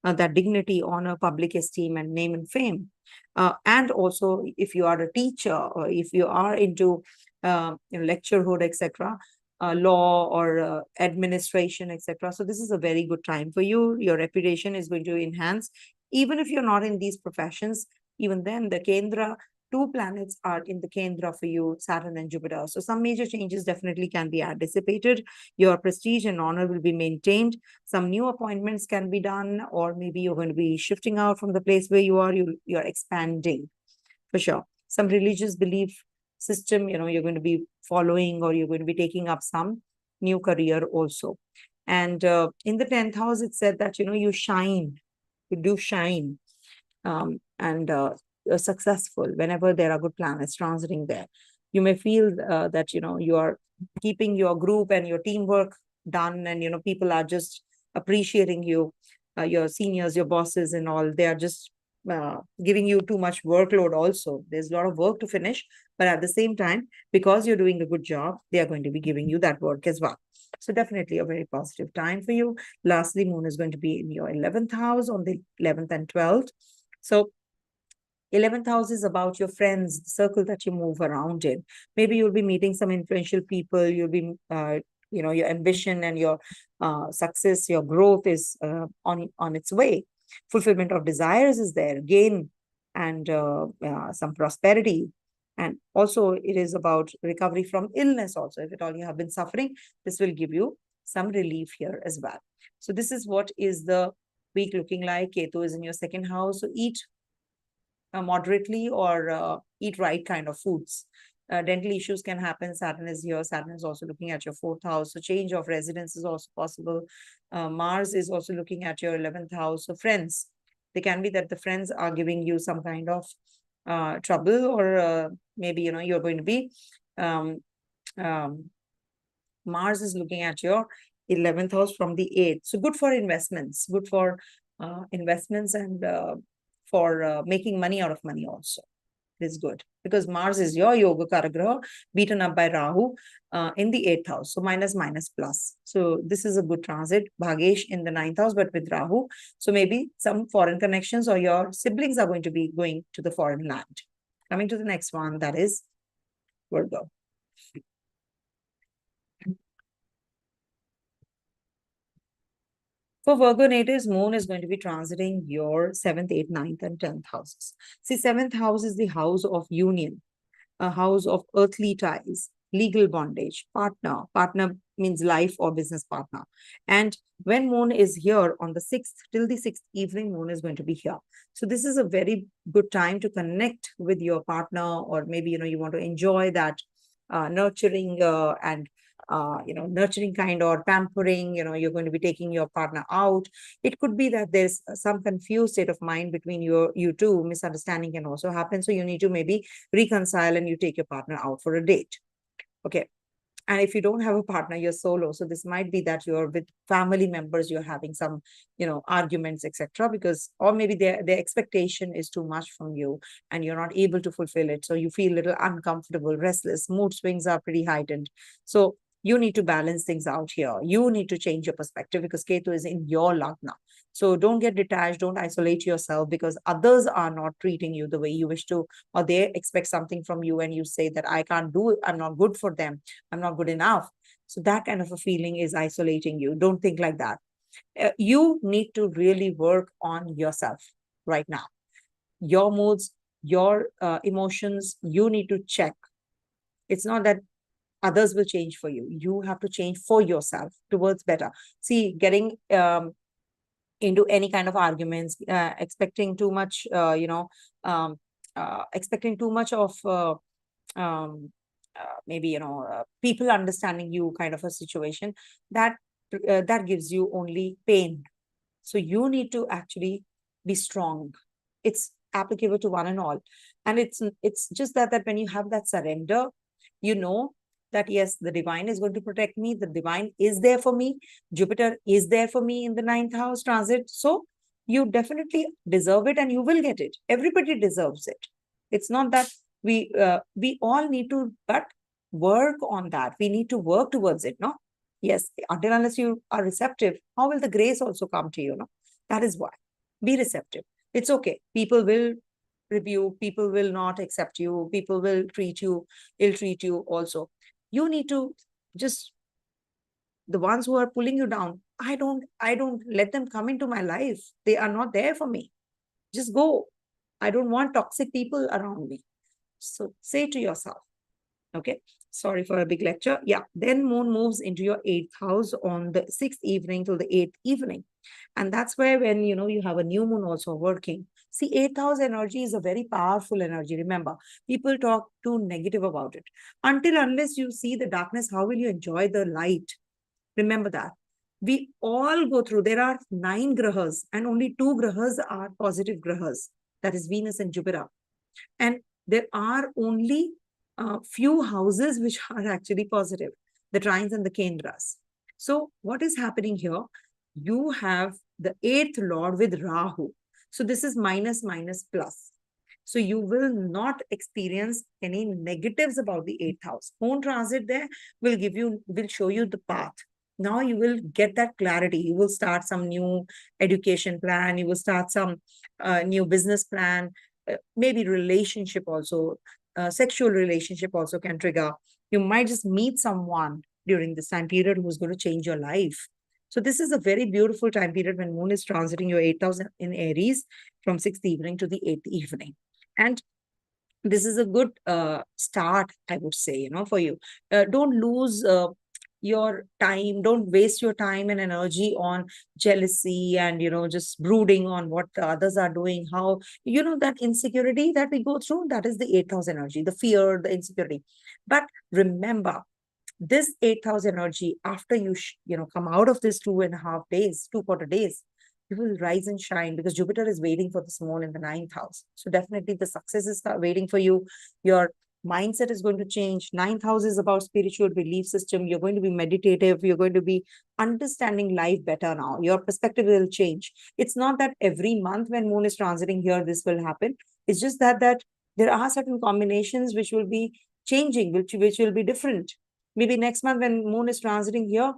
that dignity, honor, public esteem, and name and fame. And also, if you are a teacher or if you are into lecturehood, etc., law or administration, etc. So this is a very good time for you. Your reputation is going to enhance. Even if you're not in these professions, even then the Kendra, two planets are in the Kendra for you, Saturn and Jupiter. So some major changes definitely can be anticipated. Your prestige and honor will be maintained. Some new appointments can be done, or maybe you're going to be shifting out from the place where you are. You're expanding for sure. Some religious belief system, you're going to be following, or you're going to be taking up some new career also. And in the 10th house, it said that, you shine, you do shine. And you're successful whenever there are good planets transiting there. You may feel that, you are keeping your group and your teamwork done, and, people are just appreciating you, your seniors, your bosses and all. They are just giving you too much workload also. There's a lot of work to finish, but at the same time, because you're doing a good job, they are going to be giving you that work as well. So definitely a very positive time for you. Lastly, moon is going to be in your 11th house on the 11th and 12th. So 11th house is about your friends, the circle that you move around in. Maybe you'll be meeting some influential people. You'll be, your ambition and your success, your growth is on its way. Fulfillment of desires is there, gain and some prosperity. And also it is about recovery from illness also. If at all you have been suffering, this will give you some relief here as well. So this is what is the week looking like. Ketu is in your 2nd house. So eat moderately or eat right kind of foods. Dental issues can happen. Saturn is here. Saturn is also looking at your 4th house. So change of residence is also possible. Mars is also looking at your 11th house. So friends, they can be that the friends are giving you some kind of trouble, or maybe, you're going to be, Mars is looking at your 11th house from the 8th. So good for investments, good for investments and for making money out of money also. It is good because Mars is your yoga karagraha, beaten up by Rahu in the 8th house. So minus, minus, plus. So this is a good transit. Bhagesh in the 9th house, but with Rahu. So maybe some foreign connections or your siblings are going to be going to the foreign land. Coming to the next one, that is Virgo. For Virgo natives, moon is going to be transiting your 7th, 8th, 9th, and 10th houses. See, 7th house is the house of union, a house of earthly ties, legal bondage, partner. Partner means life or business partner. And when moon is here on the 6th, till the 6th evening, moon is going to be here. So this is a very good time to connect with your partner, or maybe, you want to enjoy that nurturing and nurturing kind or pampering. You're going to be taking your partner out. It could be that there's some confused state of mind between you two. Misunderstanding can also happen. So you need to maybe reconcile and you take your partner out for a date. Okay. And if you don't have a partner, you're solo. So this might be that you're with family members, you're having some, arguments, etc. Because, or maybe their expectation is too much from you and you're not able to fulfill it. So you feel a little uncomfortable, restless, mood swings are pretty heightened. So you need to balance things out here. You need to change your perspective because Ketu is in your lagna. So don't get detached. Don't isolate yourself because others are not treating you the way you wish to, or they expect something from you and you say that I can't do it. I'm not good for them. I'm not good enough. So that kind of a feeling is isolating you. Don't think like that. You need to really work on yourself right now. Your moods, your emotions, you need to check. It's not that others will change for you. You have to change for yourself towards better. See, getting into any kind of arguments, expecting too much, um, expecting too much of maybe, people understanding you kind of a situation, that that gives you only pain. So you need to actually be strong. It's applicable to one and all. And it's just that when you have that surrender, you know that yes, the divine is going to protect me. The divine is there for me. Jupiter is there for me in the 9th house transit. So you definitely deserve it and you will get it. Everybody deserves it. It's not that we all need to, but work on that. We need to work towards it, no? Yes, until unless you are receptive, how will the grace also come to you? No, that is why. Be receptive. It's okay. People will rebuke, people will not accept you, people will treat you, ill treat you also. You need to just, the ones who are pulling you down, I don't let them come into my life. They are not there for me. Just go. I don't want toxic people around me. So say to yourself, okay, sorry for a big lecture. Yeah, then moon moves into your 8th house on the 6th evening till the 8th evening. And that's where when, you have a new moon also working. See, 8th house energy is a very powerful energy. Remember, people talk too negative about it. Until unless you see the darkness, how will you enjoy the light? Remember that. We all go through, there are 9 grahas and only 2 grahas are positive grahas. That is Venus and Jupiter. And there are only few houses which are actually positive, the trines and the kendras. So what is happening here? You have the 8th lord with Rahu. So this is minus, minus, plus. So you will not experience any negatives about the 8th house. Moon transit there will show you the path. Now you will get that clarity. You will start some new education plan. You will start some new business plan. Maybe relationship also, sexual relationship also can trigger. You might just meet someone during this time period who's going to change your life. So this is a very beautiful time period when moon is transiting your 8th house in Aries from 6th evening to the 8th evening. And this is a good start, I would say, for you. Don't lose your time. Don't waste your time and energy on jealousy and, just brooding on what the others are doing. How, that insecurity that we go through, that is the 8th house energy, the fear, the insecurity. But remember, this 8th house energy, after you, come out of this 2.5 days, 2 quarter days, you will rise and shine because Jupiter is waiting for this moon in the 9th house. So definitely the success is waiting for you. Your mindset is going to change. 9th house is about spiritual belief system. You're going to be meditative. You're going to be understanding life better now. Your perspective will change. It's not that every month when moon is transiting here, this will happen. It's just that there are certain combinations which will be changing, which will be different. Maybe next month when moon is transiting here,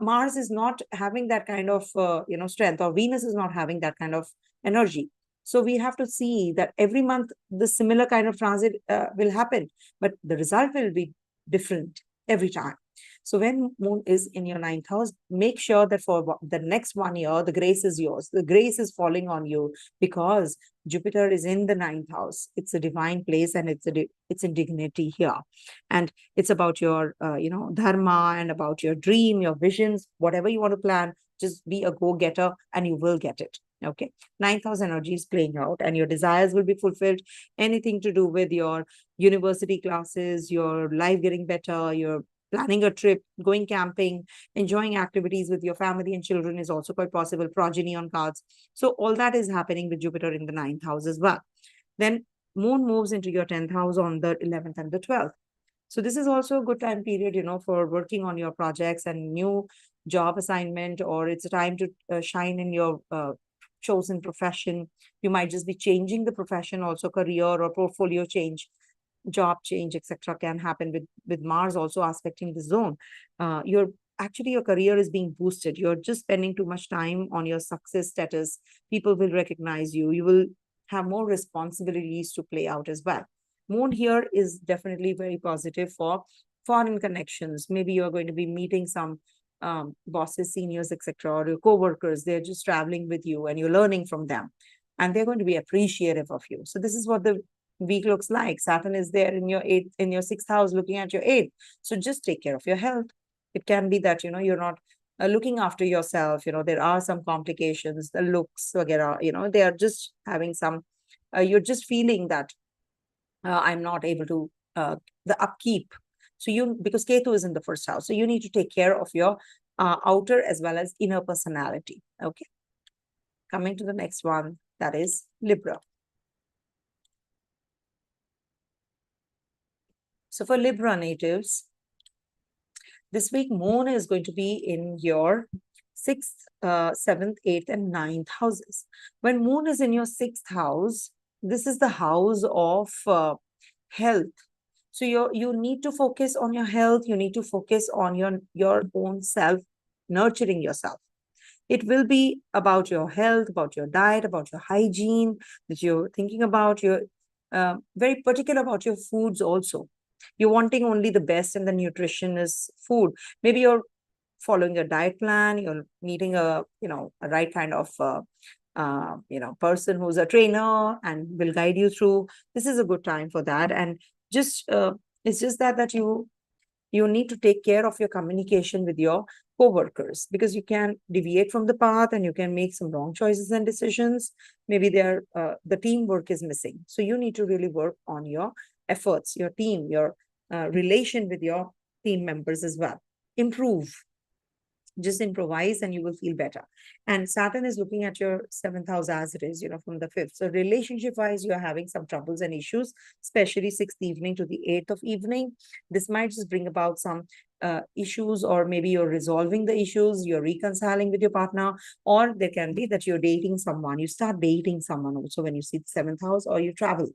Mars is not having that kind of, strength, or Venus is not having that kind of energy. So we have to see that every month the similar kind of transit will happen, but the result will be different every time. So when moon is in your 9th house, make sure that for the next 1 year, the grace is yours. The grace is falling on you because Jupiter is in the 9th house. It's a divine place and it's in dignity here. And it's about your, dharma and about your dream, your visions, whatever you want to plan, just be a go-getter and you will get it. Okay. 9th house energy is playing out and your desires will be fulfilled. Anything to do with your university classes, your life getting better, your planning a trip, going camping, enjoying activities with your family and children is also quite possible. Progeny on cards. So all that is happening with Jupiter in the 9th house as well. Then moon moves into your 10th house on the 11th and the 12th. So this is also a good time period, for working on your projects and new job assignment, or it's a time to shine in your chosen profession. You might just be changing the profession, also career or portfolio change, job change, etc. can happen with Mars also aspecting the zone. Your career is being boosted. You're just spending too much time on your success status. People will recognize you. You will have more responsibilities to play out as well. Moon here is definitely very positive for foreign connections. Maybe you're going to be meeting some bosses, seniors, etc., or your co-workers. They're just traveling with you and you're learning from them. And they're going to be appreciative of you. So this is what the week looks like. Saturn is there in your eighth, in your sixth house, looking at your eighth. So just take care of your health. It can be that, you're not looking after yourself. There are some complications, the looks, vagera, they are just having some, you're just feeling that I'm not able to, the upkeep. So because Ketu is in the first house, so you need to take care of your outer as well as inner personality. Okay. Coming to the next one, that is Libra. So for Libra natives, this week Moon is going to be in your 6th, 7th, 8th, and 9th houses. When Moon is in your 6th house, this is the house of health. So you need to focus on your health. You need to focus on your own self, nurturing yourself. It will be about your health, about your diet, about your hygiene, that you're thinking about. You're very particular about your foods also. You're wanting only the best and the nutritionist food. Maybe you're following a diet plan. You're meeting a right kind of person who's a trainer and will guide you through. This is a good time for that. And just it's just that you need to take care of your communication with your co-workers, because you can deviate from the path and you can make some wrong choices and decisions. Maybe the teamwork is missing. So you need to really work on your efforts, your team, your relation with your team members as well. Improve. Just improvise and you will feel better. And Saturn is looking at your 7th house as it is, from the 5th. So relationship wise, you're having some troubles and issues, especially 6th evening to the 8th of evening. This might just bring about some issues, or maybe you're resolving the issues, you're reconciling with your partner, or there can be that you're dating someone. You start dating someone also when you see the 7th house, or you travel.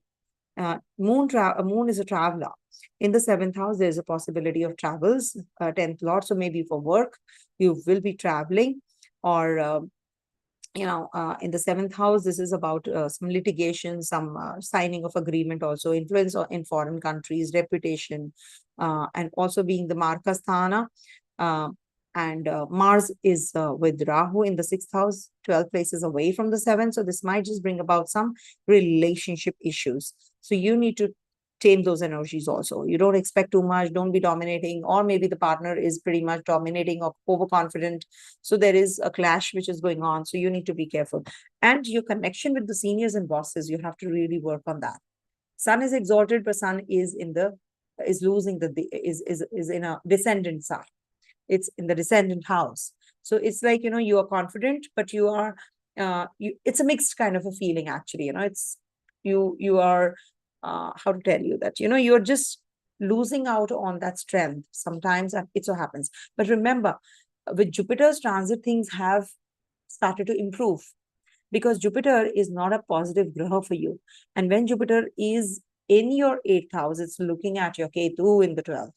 Moon is a traveler. In the 7th house, there's a possibility of travels, 10th lord. So maybe for work, you will be traveling, or in the 7th house, this is about some litigation, some signing of agreement, also influence in foreign countries, reputation, and also being the Markasthana. And Mars is with Rahu in the 6th house, 12 places away from the 7th. So this might just bring about some relationship issues. So you need to tame those energies also. You don't expect too much, don't be dominating, or maybe the partner is pretty much dominating or overconfident. So there is a clash which is going on. So you need to be careful. And your connection with the seniors and bosses, you have to really work on that. Sun is exalted, but Sun is in a descendant sign. It's in the descendant house. So it's like, you are confident, but you are, it's a mixed kind of a feeling actually. It's, you are, how to tell you that, you're just losing out on that strength. Sometimes it so happens. But remember, with Jupiter's transit, things have started to improve, because Jupiter is not a positive graha for you. And when Jupiter is in your 8th house, it's looking at your Ketu in the 12th.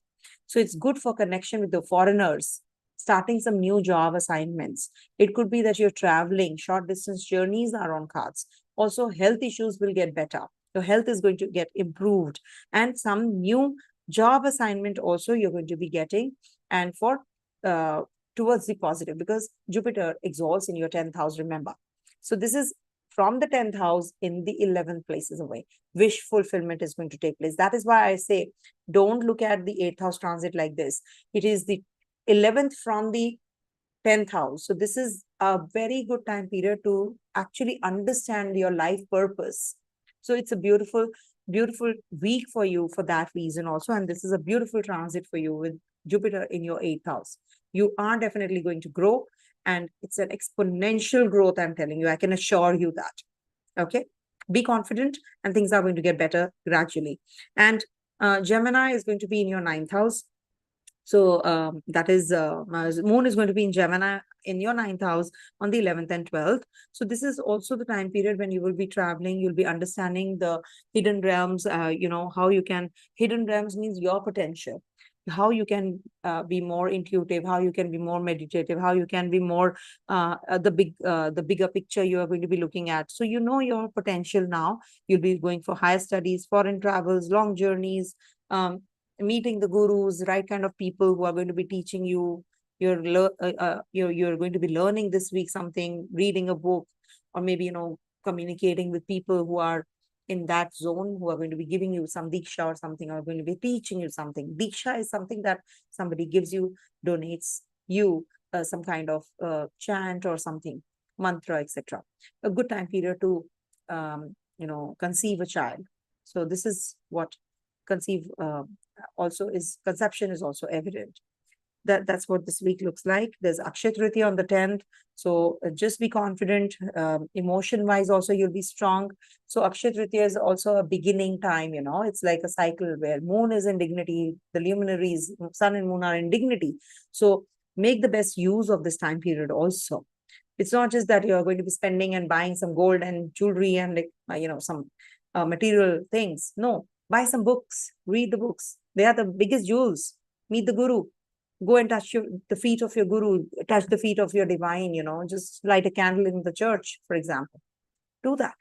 So it's good for connection with the foreigners, starting some new job assignments. It could be that you're traveling, short distance journeys are on cards. Also, health issues will get better. Your health is going to get improved, and some new job assignment also you're going to be getting, and for towards the positive, because Jupiter exalts in your 10th house, remember. So this is from the 10th house in the 11th places away. Wish fulfillment is going to take place. That is why I say, don't look at the 8th house transit like this. It is the 11th from the 10th house. So this is a very good time period to actually understand your life purpose. So it's a beautiful, beautiful week for you for that reason also. And this is a beautiful transit for you with Jupiter in your 8th house. You are definitely going to grow, and it's an exponential growth, I'm telling you. I can assure you that. Okay? Be confident, and things are going to get better gradually. And Gemini is going to be in your 9th house. So that is, Moon is going to be in Gemini in your 9th house on the 11th and 12th. So this is also the time period when you will be traveling. You'll be understanding the hidden realms, how you can, hidden realms means your potential, how you can be more intuitive, how you can be more meditative, how you can be more the bigger picture you are going to be looking at. So your potential now. You'll be going for higher studies, foreign travels, long journeys, meeting the gurus, right kind of people who are going to be teaching you. You're going to be learning this week something, reading a book, or maybe communicating with people who are in that zone who are going to be giving you some diksha or something, or going to be teaching you something. Diksha is something that somebody gives you, donates you some kind of chant or something, mantra, etc. A good time period to conceive a child. So this is what conceive also is, conception is also evident. That's what this week looks like. There's Akshaya Tritiya on the 10th. So just be confident. Emotion wise also you'll be strong. So Akshaya Tritiya is also a beginning time, it's like a cycle where moon is in dignity, the luminaries, sun and moon are in dignity. So make the best use of this time period also. It's not just that you're going to be spending and buying some gold and jewelry and some material things. No, buy some books, read the books. They are the biggest jewels. Meet the guru, go and touch the feet of your guru, touch the feet of your divine, just light a candle in the church, for example. Do that.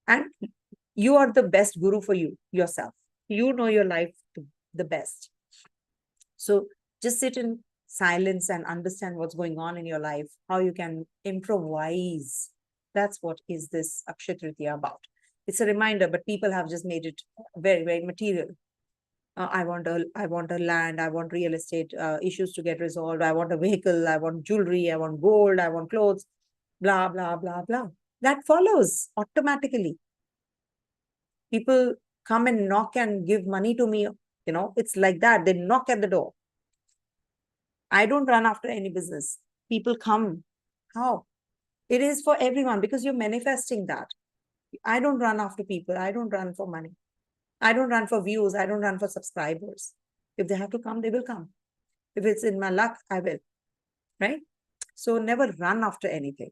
And you are the best guru for yourself. You know your life the best. So just sit in silence and understand what's going on in your life, how you can improvise. That's what is this Akshaya Tritiya about. It's a reminder, but people have just made it very, very material. I want a land, I want real estate issues to get resolved, I want a vehicle, I want jewelry, I want gold, I want clothes, blah, blah, blah, blah. That follows automatically. People come and knock and give money to me, it's like that. They knock at the door. I don't run after any business. People come. How? It is for everyone because you're manifesting that. I don't run after people. I don't run for money. I don't run for views. I don't run for subscribers. If they have to come, they will come. If it's in my luck, I will. Right? So never run after anything.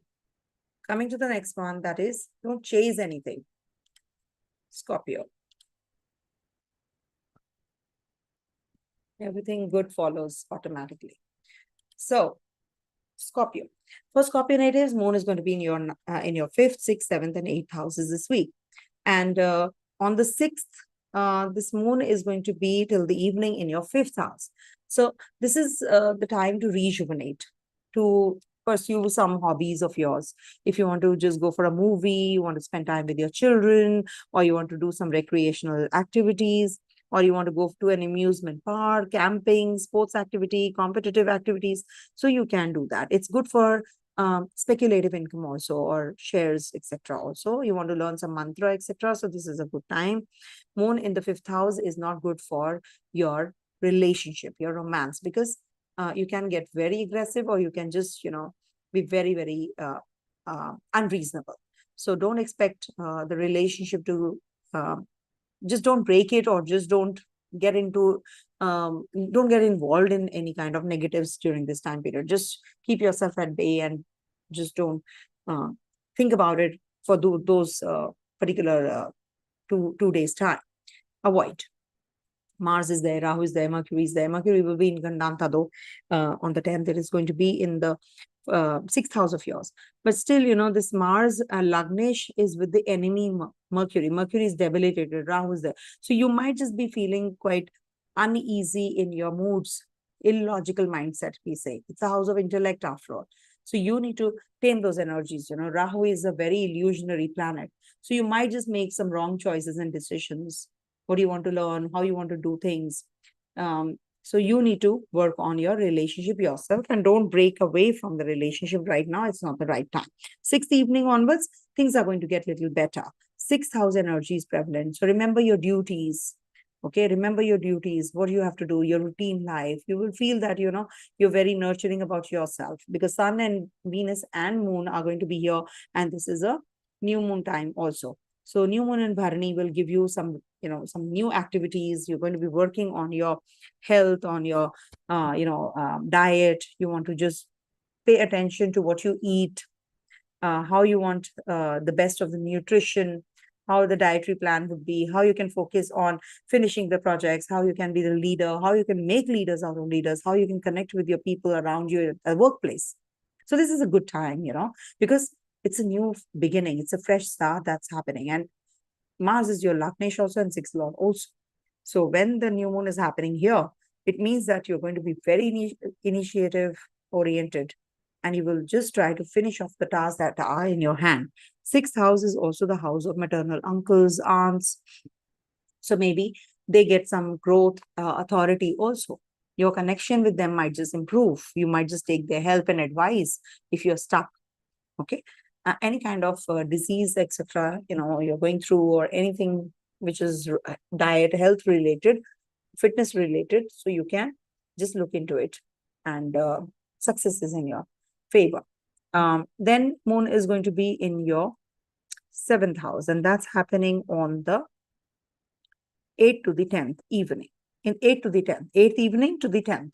Coming to the next one, that is, don't chase anything. Scorpio. Everything good follows automatically. So, Scorpio. For Scorpio natives, moon is going to be in your 5th, 6th, 7th, and 8th houses this week. And on the 6th, this moon is going to be till the evening in your 5th house. So this is the time to rejuvenate, to pursue some hobbies of yours. If you want to just go for a movie, you want to spend time with your children, or you want to do some recreational activities, or you want to go to an amusement park, camping, sports activity, competitive activities. So you can do that. It's good for speculative income also, or shares, etc. Also, you want to learn some mantra, etc. So this is a good time. Moon in the 5th house is not good for your relationship, your romance, because you can get very aggressive, or you can just, be very, very unreasonable. So don't expect the relationship to just don't break it, or just don't get involved in any kind of negatives during this time period. Just keep yourself at bay and just don't think about it for those particular 2 days time. Avoid. Mars is there, Rahu is there, Mercury is there. Mercury will be in Gandanta though on the 10th. It is going to be in the 6th house of yours. But still, this Mars Lagnesh is with the enemy Mercury. Mercury is debilitated, Rahu is there. So you might just be feeling quite uneasy in your moods, illogical mindset, we say. It's a house of intellect after all. So you need to tame those energies. Rahu is a very illusionary planet. So you might just make some wrong choices and decisions. What do you want to learn? How you want to do things? So you need to work on your relationship yourself and don't break away from the relationship right now. It's not the right time. 6th evening onwards, things are going to get a little better. 6th house energy is prevalent. So remember your duties. Okay, remember your duties, what you have to do, your routine life. You will feel that, you're very nurturing about yourself, because Sun and Venus and Moon are going to be here. And this is a new moon time also. So new moon in Bharani will give you some new activities. You're going to be working on your health, on your, diet. You want to just pay attention to what you eat, how you want the best of the nutrition, how the dietary plan would be, how you can focus on finishing the projects, how you can be the leader, how you can make leaders out of leaders, how you can connect with your people around you at the workplace. So this is a good time, because it's a new beginning. It's a fresh start that's happening. And Mars is your Lagnesh also and 6th lord also. So when the new moon is happening here, it means that you're going to be very initiative oriented, and you will just try to finish off the tasks that are in your hand. Sixth house is also the house of maternal uncles, aunts. So maybe they get some growth, authority also. Your connection with them might just improve. You might just take their help and advice if you're stuck. Okay. Any kind of disease, etc., you're going through, or anything which is diet, health related, fitness related. So you can just look into it, and success is in your favor. Then moon is going to be in your seventh house, and that's happening on the 8th to the 10th evening. In 8th to the 10th, 8th evening to the 10th.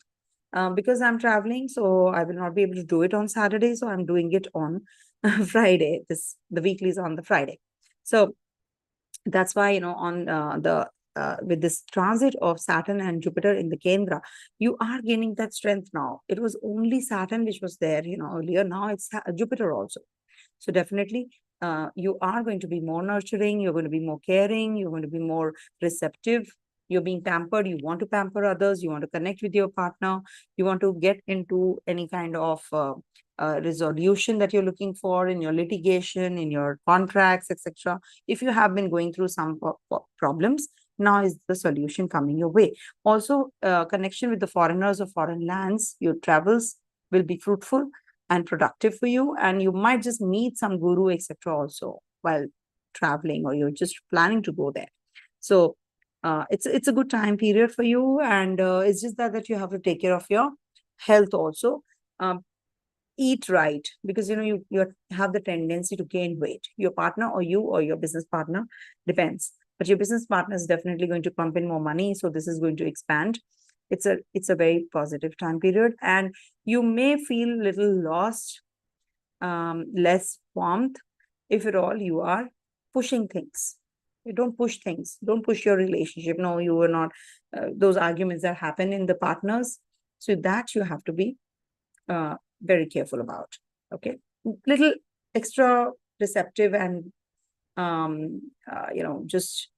Because I'm traveling, so I will not be able to do it on Saturday. So I'm doing it on Friday. The weekly is on the Friday. So that's why, on with this transit of Saturn and Jupiter in the Kendra, you are gaining that strength now. It was only Saturn which was there, earlier. Now it's Jupiter also. So definitely, you are going to be more nurturing. You're going to be more caring. You're going to be more receptive. You're being pampered. You want to pamper others. You want to connect with your partner. You want to get into any kind of resolution that you're looking for in your litigation, in your contracts, etc. If you have been going through some problems, now is the solution coming your way. Also, connection with the foreigners or foreign lands, your travels will be fruitful and productive for you, and you might just meet some guru, etc., also while traveling, or you're just planning to go there. So it's a good time period for you, and it's just that you have to take care of your health also. Eat right, because you have the tendency to gain weight. Your partner, or you, or your business partner, depends. But your business partner is definitely going to pump in more money, so this is going to expand. It's a very positive time period, and you may feel a little lost, less warmth, if at all you are pushing things. You don't push things. Don't push your relationship. No, you are not. Those arguments that happen in the partners, so that you have to be very careful about. Okay, little extra receptive, and just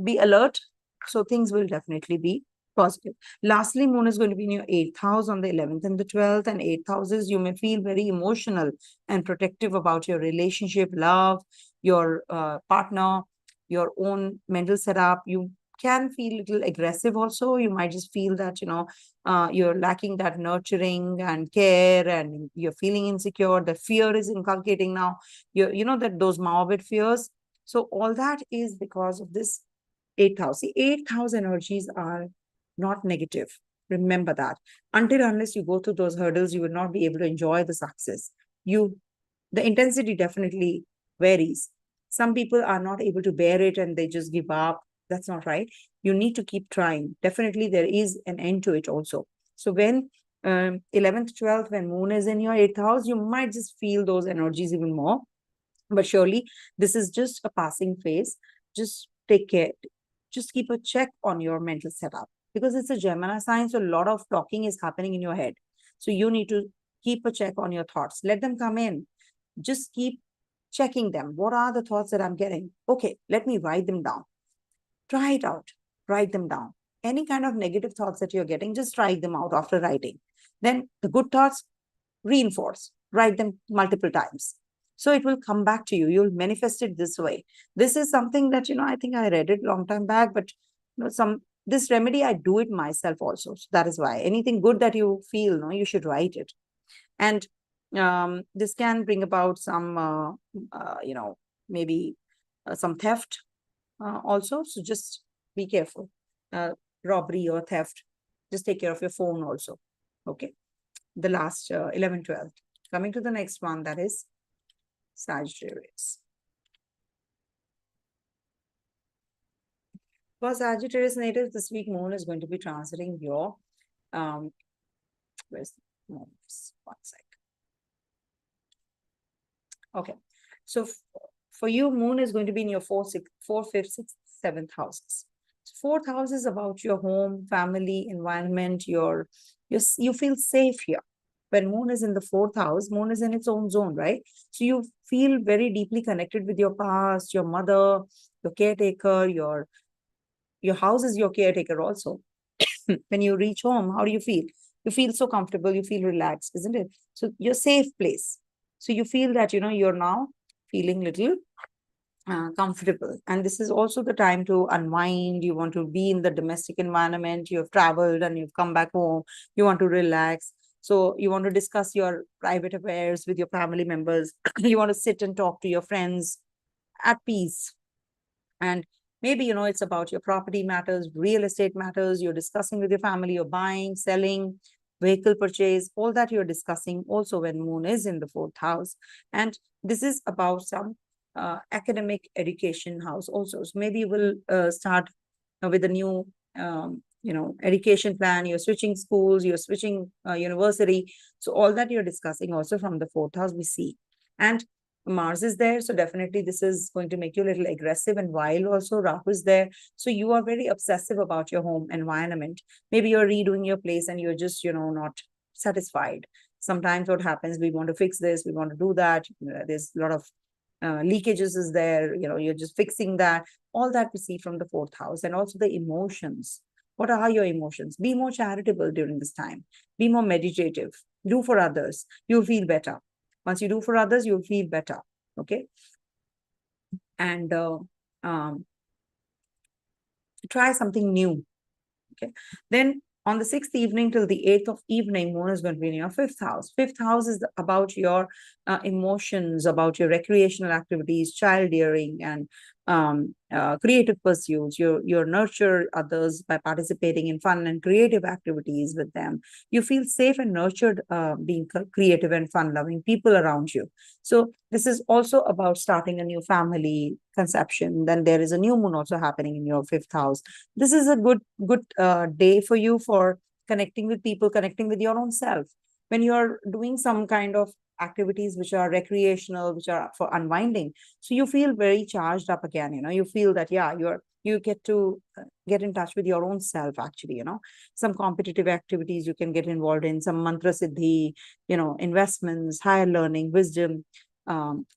be alert. So things will definitely be positive. Lastly, moon is going to be in your 8th house on the 11th and the 12th, and 8th houses, you may feel very emotional and protective about your relationship, love, your partner, your own mental setup. You can feel a little aggressive also. You might just feel that you're lacking that nurturing and care, and you're feeling insecure. The fear is inculcating now. That those morbid fears. So all that is because of this 8th house. The 8th house energies are not negative. Remember that. Until unless you go through those hurdles, you will not be able to enjoy the success. The intensity definitely varies. Some people are not able to bear it and they just give up. That's not right. You need to keep trying. Definitely there is an end to it also. So when 11th, 12th, when moon is in your 8th house, you might just feel those energies even more. But surely this is just a passing phase. Just take care. Just keep a check on your mental setup, because it's a Gemini sign. So a lot of talking is happening in your head. So you need to keep a check on your thoughts. Let them come in. Just keep checking them. What are the thoughts that I'm getting? Okay, let me write them down. Try it out. Write them down. Any kind of negative thoughts that you're getting, just write them out after writing. Then the good thoughts, reinforce. Write them multiple times. So it will come back to you. You'll manifest it this way. This is something that, I think I read it a long time back, but this remedy, I do it myself also. So that is why anything good that you feel, you should write it. And this can bring about some, maybe some theft also. So just be careful. Robbery or theft. Just take care of your phone also. Okay. The last 11, 12. Coming to the next one, that is Sagittarius. For Sagittarius natives, this week moon is going to be transiting your where's the moon? One sec. Okay. So for you, moon is going to be in your 4th, 5th, 6th, 7th houses. So 4th house is about your home, family, environment. You feel safe here. When moon is in the 4th house, moon is in its own zone, right? So you feel very deeply connected with your past, your mother, your caretaker, your house is your caretaker also. When you reach home, how do you feel? You feel so comfortable, you feel relaxed, isn't it? So your safe place. So you feel that, you're now feeling little comfortable. And this is also the time to unwind. You want to be in the domestic environment. You have traveled and you've come back home. You want to relax. So you want to discuss your private affairs with your family members. You want to sit and talk to your friends at peace. And maybe, it's about your property matters, real estate matters. You're discussing with your family, you're buying, selling, vehicle purchase, all that you're discussing also when moon is in the fourth house. And this is about some academic education house also. So maybe you will start with a new, education plan. You're switching schools, you're switching university. So all that you're discussing also from the fourth house we see. And Mars is there. So definitely this is going to make you a little aggressive and wild also. Rahu is there. So you are very obsessive about your home environment. Maybe you're redoing your place and you're just, not satisfied. Sometimes what happens, we want to fix this, we want to do that. There's a lot of leakages is there. You're just fixing that. All that we see from the fourth house. And also the emotions. What are your emotions? Be more charitable during this time. Be more meditative. Do for others. You'll feel better. Once you do for others, you'll feel better. Okay. And try something new. Okay. Then on the 6th evening till the 8th of evening, moon is going to be in your 5th house. 5th house is about your emotions, about your recreational activities, childbearing, and creative pursuits. You nurture others by participating in fun and creative activities with them. You feel safe and nurtured being creative and fun-loving people around you. So this is also about starting a new family conception. Then there is a new moon also happening in your 5th house. This is a good day for you for connecting with people, connecting with your own self. When you're doing some kind of activities which are recreational, which are for unwinding, so you feel very charged up again. You feel that you get to get in touch with your own self. Actually, some competitive activities you can get involved in, some mantra siddhi, investments, higher learning, wisdom.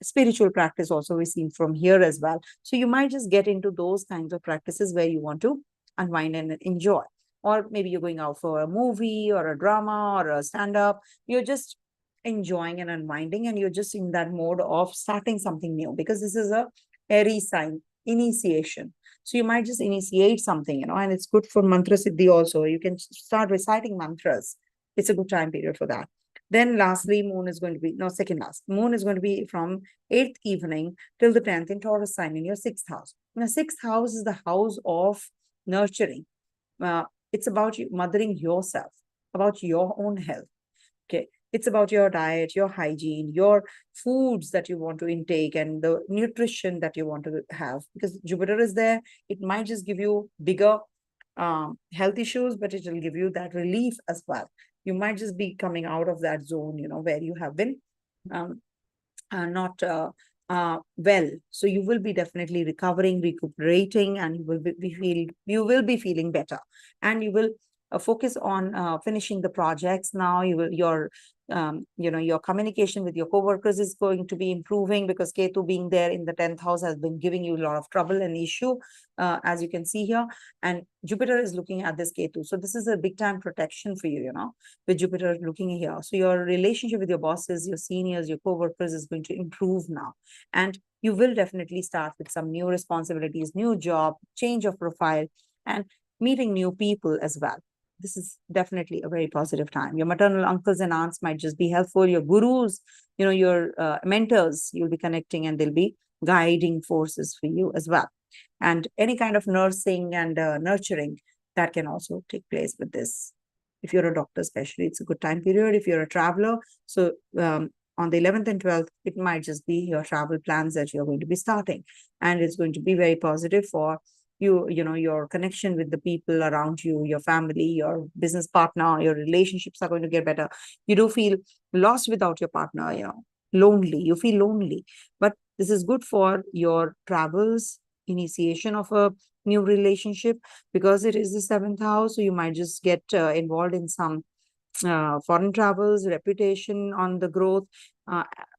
Spiritual practice also we see from here as well. So you might just get into those kinds of practices where you want to unwind and enjoy. Or maybe you're going out for a movie or a drama or a stand-up. You're just enjoying and unwinding, and you're just in that mode of starting something new, because this is a Aries sign, initiation. So you might just initiate something, and it's good for mantra siddhi also. You can start reciting mantras. It's a good time period for that. Then lastly, moon is going to be, no, second last. Moon is going to be from 8th evening till the 10th in Taurus sign in your 6th house. Now, 6th house is the house of nurturing. It's about you mothering yourself, about your own health. Okay. It's about your diet, your hygiene, your foods that you want to intake, and the nutrition that you want to have. Because Jupiter is there, it might just give you bigger health issues, but it will give you that relief as well. You might just be coming out of that zone, where you have been not well. So you will be definitely recovering, recuperating, and you will be feeling better, and you will focus on finishing the projects now. Your communication with your coworkers is going to be improving, because Ketu being there in the 10th house has been giving you a lot of trouble and issue, as you can see here. And Jupiter is looking at this Ketu. So this is a big time protection for you, with Jupiter looking here. So your relationship with your bosses, your seniors, your coworkers is going to improve now. And you will definitely start with some new responsibilities, new job, change of profile, and meeting new people as well. This is definitely a very positive time. Your maternal uncles and aunts might just be helpful. Your gurus, your mentors, you'll be connecting, and they'll be guiding forces for you as well. And any kind of nursing and nurturing that can also take place with this. If you're a doctor, especially, it's a good time period. If you're a traveler, so on the 11th and 12th, it might just be your travel plans that you're going to be starting. And it's going to be very positive for your connection with the people around you, your family, your business partner. Your relationships are going to get better. You do feel lost without your partner, lonely. You feel lonely. But this is good for your travels, initiation of a new relationship, because it is the 7th house. So you might just get involved in some foreign travels. Reputation on the growth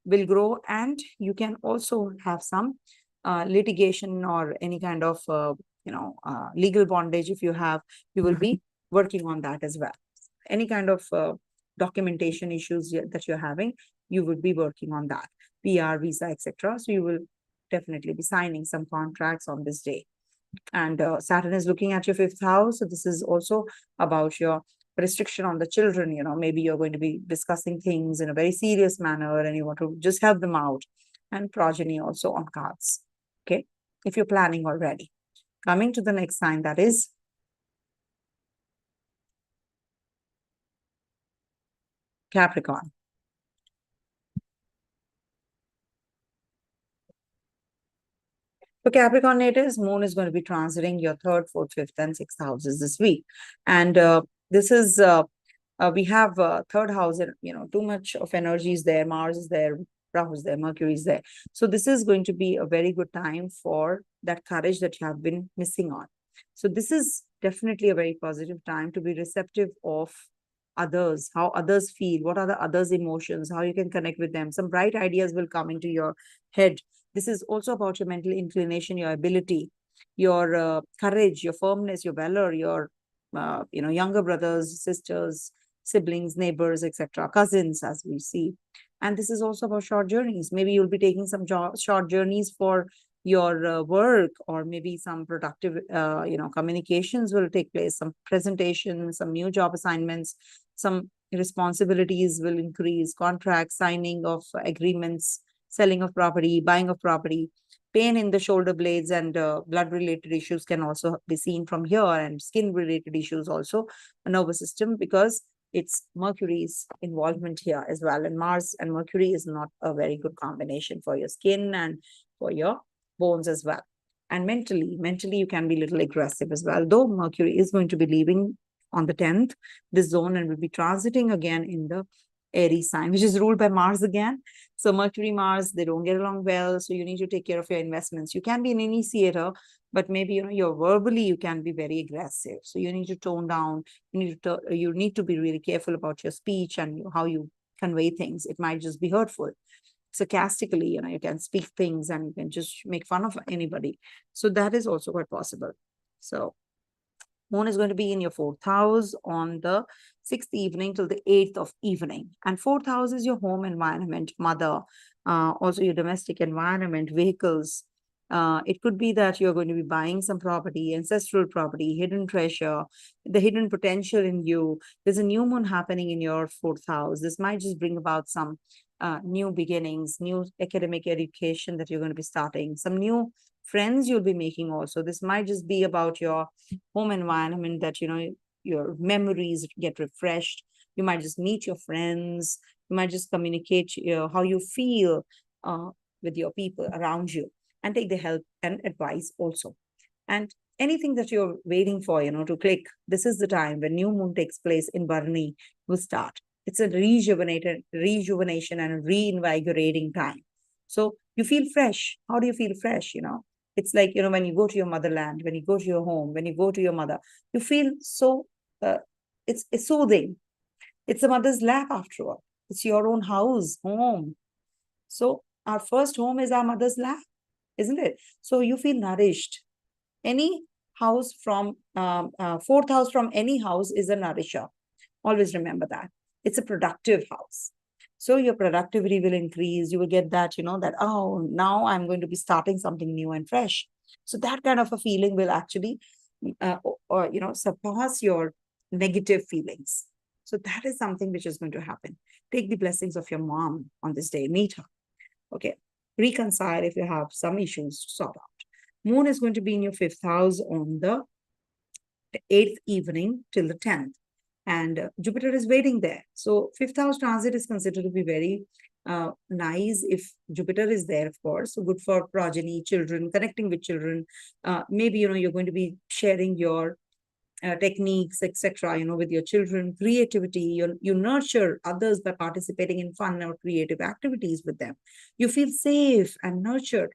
will grow, and you can also have some litigation or any kind of legal bondage. If you have, you will be working on that as well. any kind of documentation issues that you're having, you would be working on that. PR, visa, etc. So you will definitely be signing some contracts on this day. And Saturn is looking at your fifth house. So this is also about your restriction on the children. Maybe you're going to be discussing things in a very serious manner and you want to just help them out. And progeny also on cards. Okay. If you're planning already. Coming to the next sign, that is Capricorn. For Capricorn natives, Moon is going to be transiting your third, fourth, fifth, and sixth houses this week. And this is, we have third house, and too much of energy is there. Mars is there, Rahu is there, Mercury is there. So this is going to be a very good time for that courage that you have been missing on. So this is definitely a very positive time to be receptive of others, how others feel, what are the others' emotions, how you can connect with them. Some bright ideas will come into your head. This is also about your mental inclination, your ability, your courage, your firmness, your valor, your younger brothers, sisters, siblings, neighbors, etc., cousins, as we see. And this is also about short journeys. Maybe you'll be taking some short journeys for your work, or maybe some productive communications will take place, some presentations, some new job assignments, some responsibilities will increase, contracts, signing of agreements, selling of property, buying of property. Pain in the shoulder blades and blood related issues can also be seen from here, and skin related issues also, a nervous system, because it's Mercury's involvement here as well. And Mars and Mercury is not a very good combination for your skin and for your bones as well. And mentally you can be a little aggressive as well, though Mercury is going to be leaving on the 10th this zone and will be transiting again in the Aries sign, which is ruled by Mars again. So Mercury, Mars, they don't get along well. So you need to take care of your investments. You can be an initiator, but maybe you're verbally, you can be very aggressive. So you need to tone down. You need to be really careful about your speech and how you convey things. It might just be hurtful. Sarcastically, you can speak things and you can just make fun of anybody. So that is also quite possible. So Moon is going to be in your fourth house on the 6th evening till the 8th of evening. And fourth house is your home environment, mother, also your domestic environment, vehicles. It could be that you're going to be buying some property, ancestral property, hidden treasure, the hidden potential in you. There's a new moon happening in your fourth house. This might just bring about some new beginnings, new academic education that you're going to be starting, some new friends you'll be making also. This might just be about your home environment, that your memories get refreshed. You might just meet your friends. You might just communicate how you feel with your people around you, and take the help and advice also. And anything that you're waiting for, to click, this is the time when new moon takes place in Bharani will start. It's a rejuvenation and a reinvigorating time. So you feel fresh. How do you feel fresh? It's like, when you go to your motherland, when you go to your home, when you go to your mother, you feel so, it's soothing. It's a mother's lap after all. It's your own house, home. So our first home is our mother's lap, isn't it? So you feel nourished. Any house from, fourth house from any house is a nourisher. Always remember that. It's a productive house. So your productivity will increase. You will get that, that, oh, now I'm going to be starting something new and fresh. So that kind of a feeling will actually, surpass your negative feelings. So that is something which is going to happen. Take the blessings of your mom on this day. Meet her. Okay. Reconcile if you have some issues to sort out. Moon is going to be in your fifth house on the 8th evening till the 10th. And Jupiter is waiting there. So fifth house transit is considered to be very nice if Jupiter is there, of course. So good for progeny, children, connecting with children. Maybe, you're going to be sharing your techniques, etc., with your children, creativity. You nurture others by participating in fun or creative activities with them. You feel safe and nurtured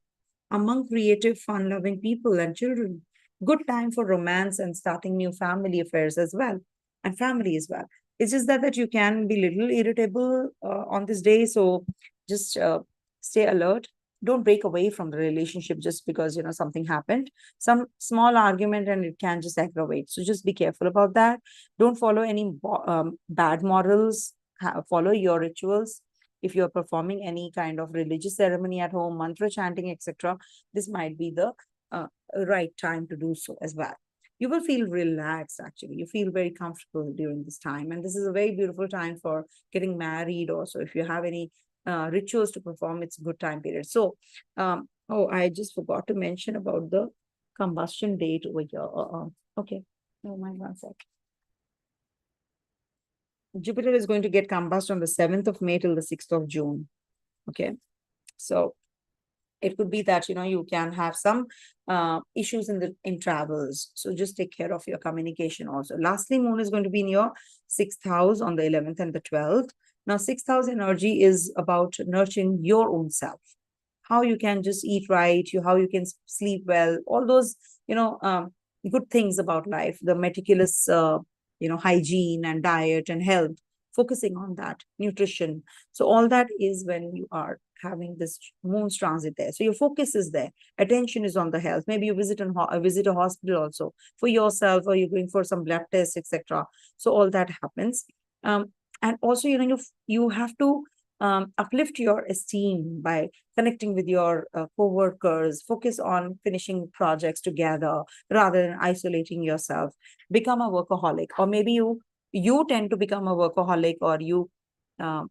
among creative, fun-loving people and children. Good time for romance and starting new family affairs as well. And family as well. It's just that you can be a little irritable on this day. So just stay alert. Don't break away from the relationship just because, something happened. Some small argument and it can just aggravate. So just be careful about that. Don't follow any bad morals. Follow your rituals. If you're performing any kind of religious ceremony at home, mantra chanting, etc., this might be the right time to do so as well. You will feel relaxed, actually. You feel very comfortable during this time. And this is a very beautiful time for getting married also. If you have any rituals to perform, it's a good time period. So, oh, I just forgot to mention about the combustion date over here. Okay, no mind, one sec. Jupiter is going to get combust on the 7th of May till the 6th of June. Okay, so it could be that, you can have some issues in travels. So just take care of your communication also. Lastly, moon is going to be in your 6th house on the 11th and the 12th. Now, 6th house energy is about nurturing your own self. How you can just eat right, how you can sleep well, all those, good things about life, the meticulous, hygiene and diet and health, focusing on that, nutrition. So all that is when you are having this moon's transit there. So your focus is there. Attention is on the health. Maybe you visit a hospital also for yourself, or you're going for some blood tests, etc. So all that happens. And also, you have to uplift your esteem by connecting with your co-workers, focus on finishing projects together rather than isolating yourself. Become a workaholic, or maybe you tend to become a workaholic, or you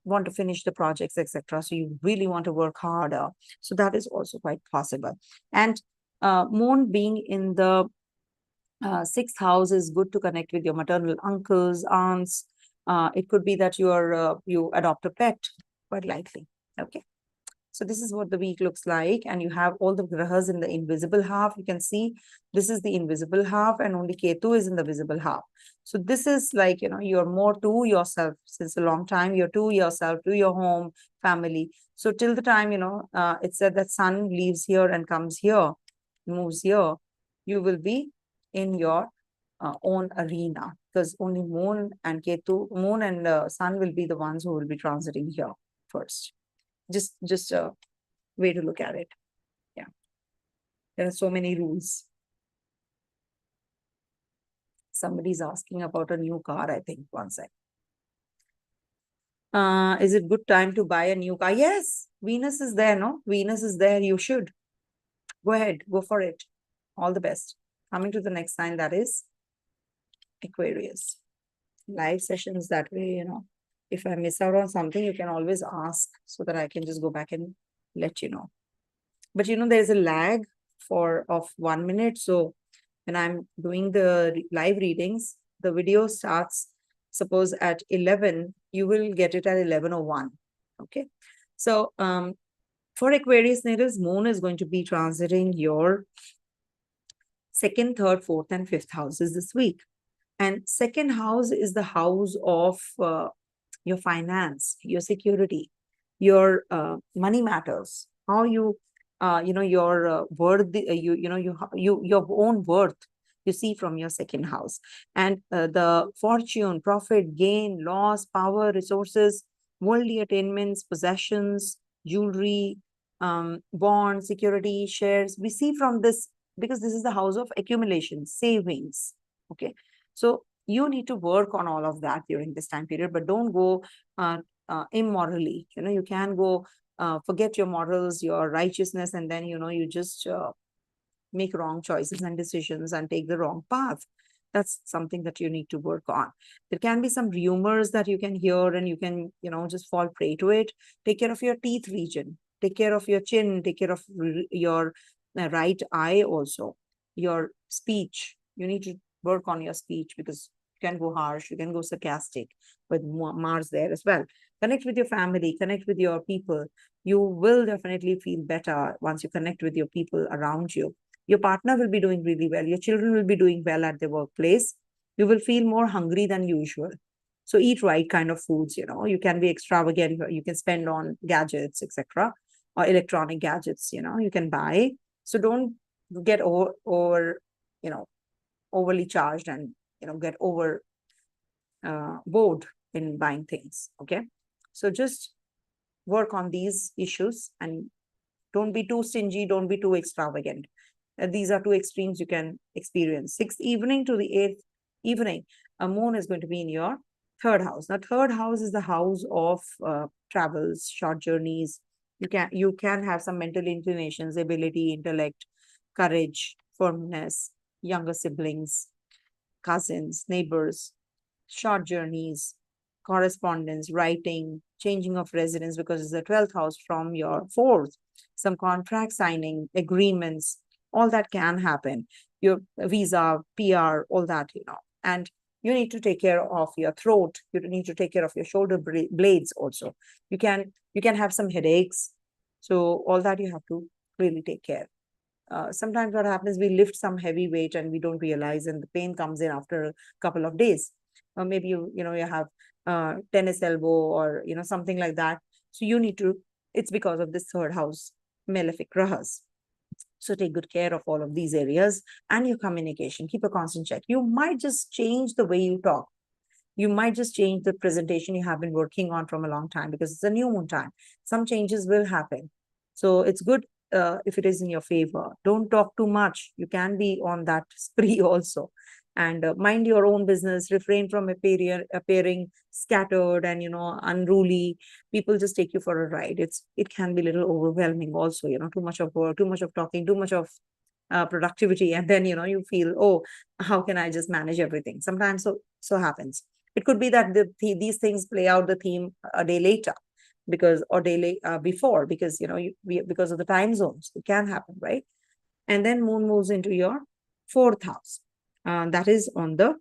want to finish the projects, etc. So you really want to work harder. So that is also quite possible. And moon being in the 6th house is good to connect with your maternal uncles, aunts. It could be that you adopt a pet, quite likely. Okay. So this is what the week looks like. And you have all the grahas in the invisible half. You can see this is the invisible half, and only Ketu is in the visible half. So this is like, you're more to yourself since a long time. You're to yourself, to your home, family. So till the time, it said that sun leaves here and comes here, moves here, you will be in your own arena, because only moon and sun will be the ones who will be transiting here first. Just a way to look at it. Yeah. There are so many rules. Somebody's asking about a new car, I think. One sec. Is it good time to buy a new car? Yes. Venus is there, no? Venus is there. You should. Go ahead. Go for it. All the best. Coming to the next sign, that is Aquarius. Live sessions that way, if I miss out on something, you can always ask so that I can just go back and let you know. But there's a lag of 1 minute. So when I'm doing the live readings, the video starts, suppose at 11, you will get it at 11:01. Okay. So for Aquarius natives, moon is going to be transiting your 2nd, 3rd, 4th, and 5th houses this week. And 2nd house is the house of your finance, your security, your money matters, how you, your worth, your own worth, you see from your 2nd house. And the fortune, profit, gain, loss, power, resources, worldly attainments, possessions, jewelry, bonds, security, shares, we see from this, because this is the house of accumulation, savings. Okay. So you need to work on all of that during this time period, but don't go immorally. You can go forget your morals, your righteousness, and then, you just make wrong choices and decisions and take the wrong path. That's something that you need to work on. There can be some rumors that you can hear, and you can, just fall prey to it. Take care of your teeth region. Take care of your chin. Take care of your right eye also. Your speech. You need to work on your speech, because you can go harsh, you can go sarcastic with Mars there as well. Connect with your family, connect with your people. You will definitely feel better once you connect with your people around you. Your partner will be doing really well. Your children will be doing well at their workplace. You will feel more hungry than usual. So eat right kind of foods, you can be extravagant. You can spend on gadgets, etc., or electronic gadgets, you can buy. So don't get over overly charged and, get over bored in buying things. Okay. So just work on these issues, and Don't be too stingy. Don't be too extravagant. These are two extremes you can experience. 6th evening to the 8th evening, a moon is going to be in your 3rd house. Now, 3rd house is the house of travels, short journeys. You can have some mental inclinations, ability, intellect, courage, firmness, younger siblings, cousins, neighbors, short journeys, correspondence, writing, changing of residence because it's the 12th house from your 4th, some contract signing, agreements, all that can happen. Your visa, PR, all that, and you need to take care of your throat. You need to take care of your shoulder blades also. You can have some headaches. So all that you have to really take care. Sometimes what happens, we lift some heavy weight and we don't realize, and the pain comes in after a couple of days. Or maybe you have tennis elbow, or something like that. So you need to. It's because of this 3rd house malefic grahas. So take good care of all of these areas and your communication. Keep a constant check. You might just change the way you talk. You might just change the presentation you have been working on from a long time because it's a new moon time. Some changes will happen. So it's good if it is in your favor. Don't talk too much. You can be on that spree also. And mind your own business. Refrain from appearing scattered and unruly. People just take you for a ride. It can be a little overwhelming also. Too much of work, too much of talking, too much of productivity, and then you feel, oh, how can I just manage everything? Sometimes so happens. It could be that these things play out the theme a day later, before, because because of the time zones. It can happen, right? And then moon moves into your 4th house. That is on the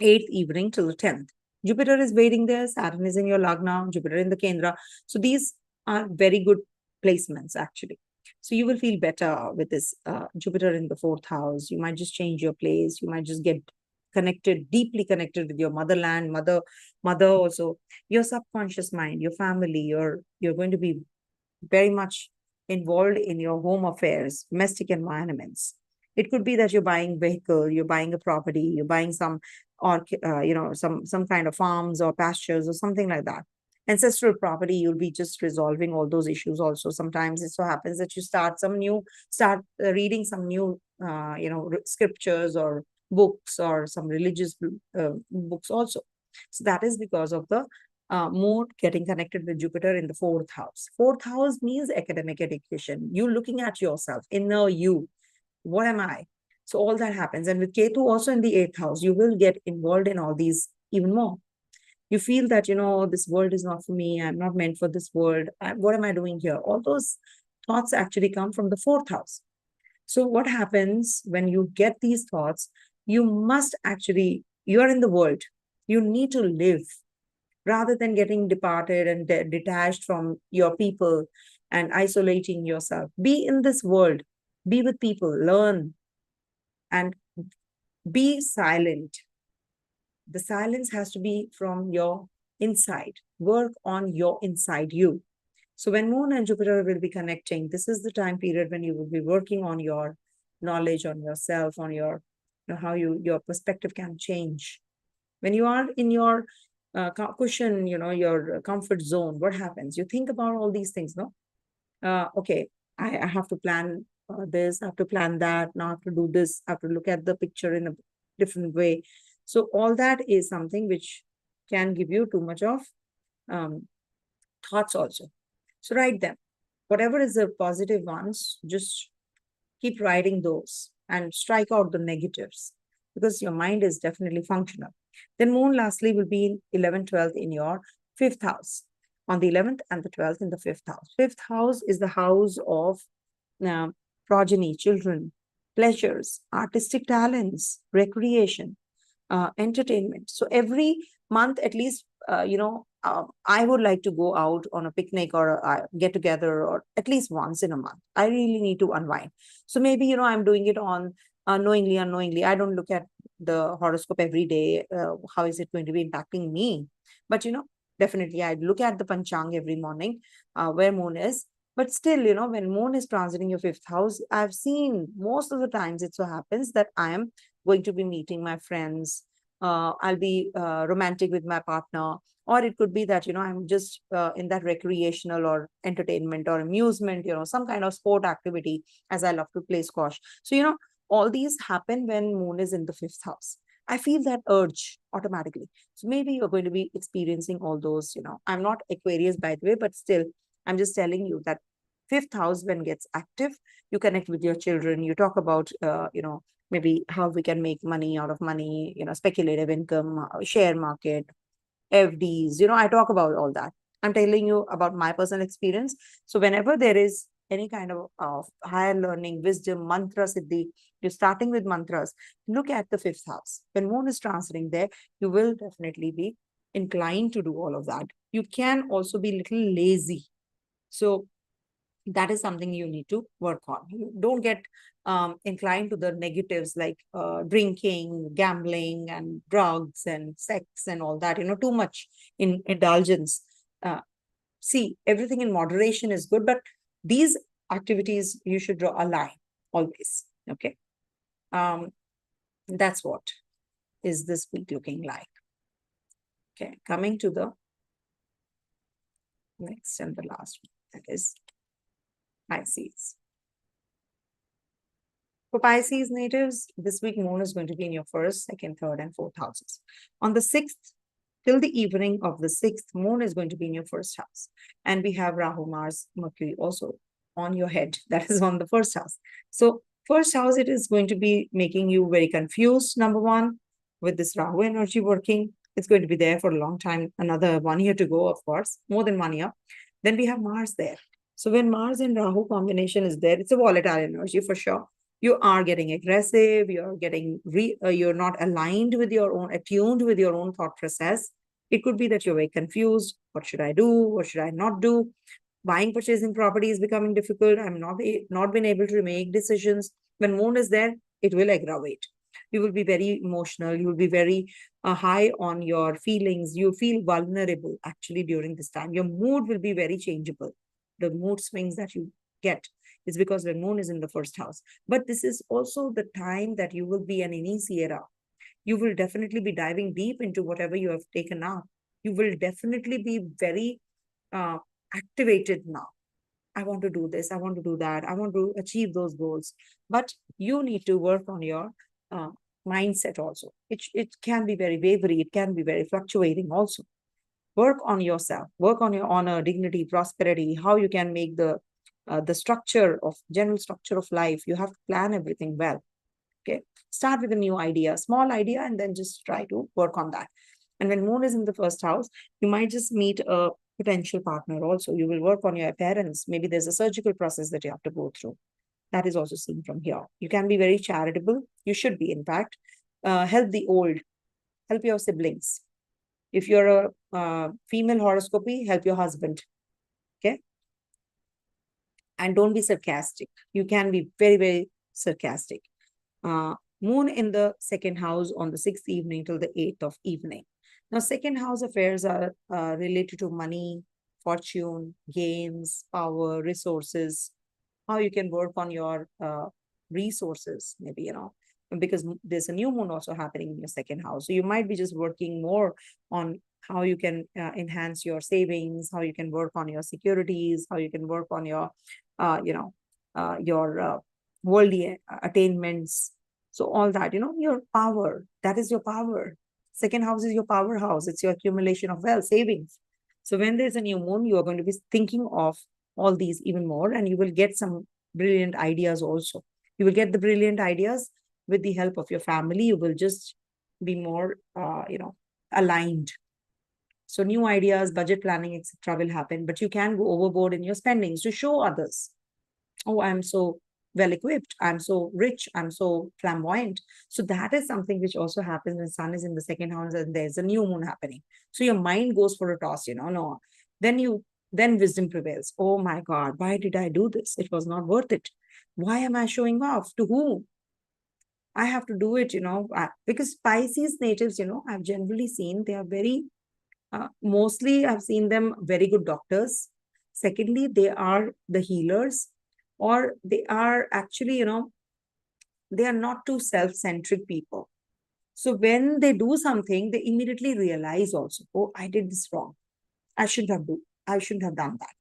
8th evening till the 10th. Jupiter is waiting there. Saturn is in your Lagna. Jupiter in the Kendra. So these are very good placements, actually. So you will feel better with this Jupiter in the 4th house. You might just change your place. You might just get connected, deeply connected with your motherland, mother also, your subconscious mind, your family. You're going to be very much involved in your home affairs, domestic environments. It could be that you're buying vehicle, you're buying a property, you're buying some, or some kind of farms or pastures or something like that. Ancestral property, you'll be just resolving all those issues also. Sometimes it so happens that you start reading some new scriptures or books, or some religious books also. So that is because of the moon getting connected with Jupiter in the 4th house. 4th house means academic education. You looking at yourself, inner you. What am I? So all that happens. And with Ketu also in the 8th house, you will get involved in all these even more. You feel that, this world is not for me. I'm not meant for this world. What am I doing here? All those thoughts actually come from the 4th house. So what happens when you get these thoughts? You are in the world. You need to live rather than getting departed and detached from your people and isolating yourself. Be in this world, be with people, learn, and be silent. The silence has to be from your inside. Work on your inside you. So when Moon and Jupiter will be connecting, this is the time period when you will be working on your knowledge, on yourself, on your how your perspective can change. When you are in your cushion, your comfort zone, what happens? You think about all these things, no? Okay, I have to plan this, I have to plan that, now I have to do this, I have to look at the picture in a different way. So all that is something which can give you too much of thoughts also. So write them. Whatever is the positive ones, just keep writing those and strike out the negatives, because your mind is definitely functional. Then Moon lastly will be in 11th, 12th in your 5th house. On the 11th and the 12th in the 5th house. 5th house is the house of progeny, children, pleasures, artistic talents, recreation, entertainment. So every month, at least, I would like to go out on a picnic or a get together, or at least once in a month. I really need to unwind. So maybe, I'm doing it on knowingly, unknowingly. I don't look at the horoscope every day. How is it going to be impacting me? But, definitely I'd look at the Panchang every morning, where Moon is. But still, when Moon is transiting your 5th house, I've seen most of the times it so happens that I am going to be meeting my friends. I'll be romantic with my partner. Or it could be that, I'm just in that recreational or entertainment or amusement, some kind of sport activity, as I love to play squash. So, all these happen when moon is in the fifth house. I feel that urge automatically. So maybe you're going to be experiencing all those, I'm not Aquarius, by the way, but still, I'm just telling you that fifth house, when gets active, you connect with your children, you talk about, maybe how we can make money out of money, speculative income, share market, FDs, I talk about all that. I'm telling you about my personal experience. So whenever there is any kind of higher learning, wisdom, mantra siddhi, you're starting with mantras, look at the fifth house. When moon is transiting there, you will definitely be inclined to do all of that. You can also be a little lazy. So that is something you need to work on. You don't get inclined to the negatives like drinking, gambling, and drugs and sex and all that, too much in indulgence. Uh, See, everything in moderation is good, but these activities you should draw a line always. Okay. That's what is this week looking like. Okay. Coming to the next and the last one, that is Pisces. For Pisces natives, this week moon is going to be in your first, second, third, and fourth houses. On the 6th, till the evening of the 6th, moon is going to be in your first house. And we have Rahu, Mars, Mercury also on your head. That is on the first house. So first house, it is going to be making you very confused, number one, with this Rahu energy working. It's going to be there for a long time, another 1 year to go, of course, more than 1 year. Then we have Mars there. So when Mars and Rahu combination is there, it's a volatile energy for sure. You are getting aggressive, you're getting you're not aligned with your own, attuned with your own thought process. It could be that you're very confused. What should I do? What should I not do? Buying, purchasing property is becoming difficult. I'm not been able to make decisions. When moon is there, it will aggravate. You will be very emotional. You will be very high on your feelings. You feel vulnerable actually during this time. Your mood will be very changeable. The mood swings that you get is because when moon is in the first house. But this is also the time that you will be an initiator. You will definitely be diving deep into whatever you have taken up. You will definitely be very uh, activated now. I want to do this. I want to do that. I want to achieve those goals. But you need to work on your uh, mindset also. It can be very wavery. It can be very fluctuating also. Work on yourself. Work on your honor, dignity, prosperity, how you can make the structure of general structure of life. You have to plan everything well. Okay. Start with a new idea, small idea, and then just try to work on that. And when moon is in the first house, you might just meet a potential partner also. You will work on your appearance. Maybe there's a surgical process that you have to go through. That is also seen from here. You can be very charitable. You should be, in fact. Help the old, help your siblings. If you're a female horoscope, help your husband. Okay. And don't be sarcastic. You can be very, very sarcastic. Moon in the second house on the 6th evening till the 8th of evening. Now, second house affairs are related to money, fortune, gains, power, resources, how you can work on your resources, maybe, because there's a new moon also happening in your second house. So you might be just working more on how you can enhance your savings, how you can work on your securities, how you can work on your, your worldly attainments. So all that, your power, that is your power. Second house is your powerhouse. It's your accumulation of wealth, savings. So when there's a new moon, you are going to be thinking of all these even more, and you will get some brilliant ideas also. You will get the brilliant ideas with the help of your family. You will just be more, aligned. So new ideas, budget planning, etc. will happen, but you can go overboard in your spendings to show others. Oh, I'm so well equipped. I'm so rich. I'm so flamboyant. So that is something which also happens when sun is in the second house and there's a new moon happening. So your mind goes for a toss, no. Then wisdom prevails. Oh my God, why did I do this? It was not worth it. Why am I showing off? To whom? I have to do it, because Pisces natives, I've generally seen they are very, mostly I've seen them very good doctors. Secondly, they are the healers, or they are actually, they are not too self-centric people. So when they do something, they immediately realize also, oh, I did this wrong. I shouldn't have done that.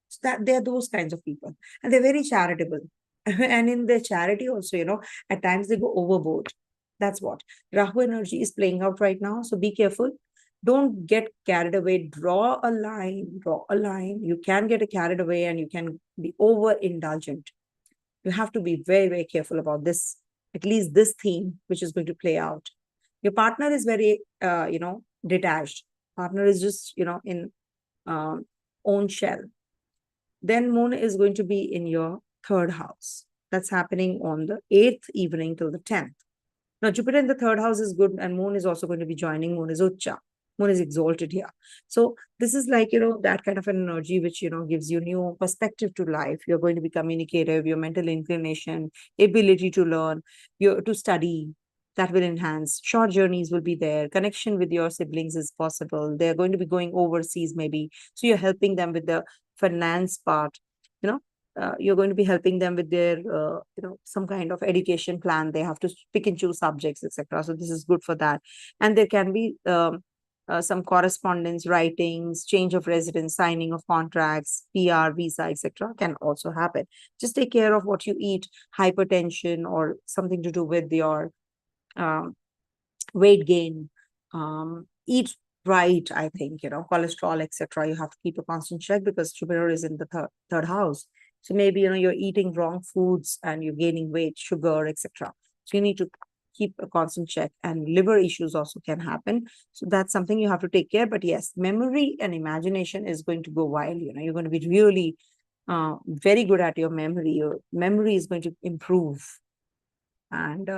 So that they're those kinds of people. And they're very charitable. And in their charity also, at times they go overboard. That's what Rahu energy is playing out right now. So be careful. Don't get carried away. Draw a line. Draw a line. You can get carried away and you can be overindulgent. You have to be very, very careful about this, at least this theme, which is going to play out. Your partner is very, detached. Partner is just, in um, own shell. Then moon is going to be in your third house. That's happening on the 8th evening till the 10th. Now, Jupiter in the third house is good, and moon is also going to be joining. Moon is Ucha. Moon is exalted here. So this is like, that kind of an energy which, gives you new perspective to life. You're going to be communicative, your mental inclination, ability to learn, to study, that will enhance. Short journeys will be there. Connection with your siblings is possible. They're going to be going overseas maybe. So you're helping them with the finance part, you know, you're going to be helping them with their some kind of education plan. They have to pick and choose subjects, etc. So this is good for that. And there can be some correspondence, writings, change of residence, signing of contracts, PR, visa, etc. can also happen. Just take care of what you eat. Hypertension or something to do with your um, weight gain. Eat right, I think, cholesterol, etc. You have to keep a constant check because Jupiter is in the third house. So maybe, you're eating wrong foods and you're gaining weight, sugar, etc. So you need to keep a constant check, and liver issues also can happen. So that's something you have to take care. But yes, memory and imagination is going to go wild. You're going to be really very good at your memory. Your memory is going to improve. And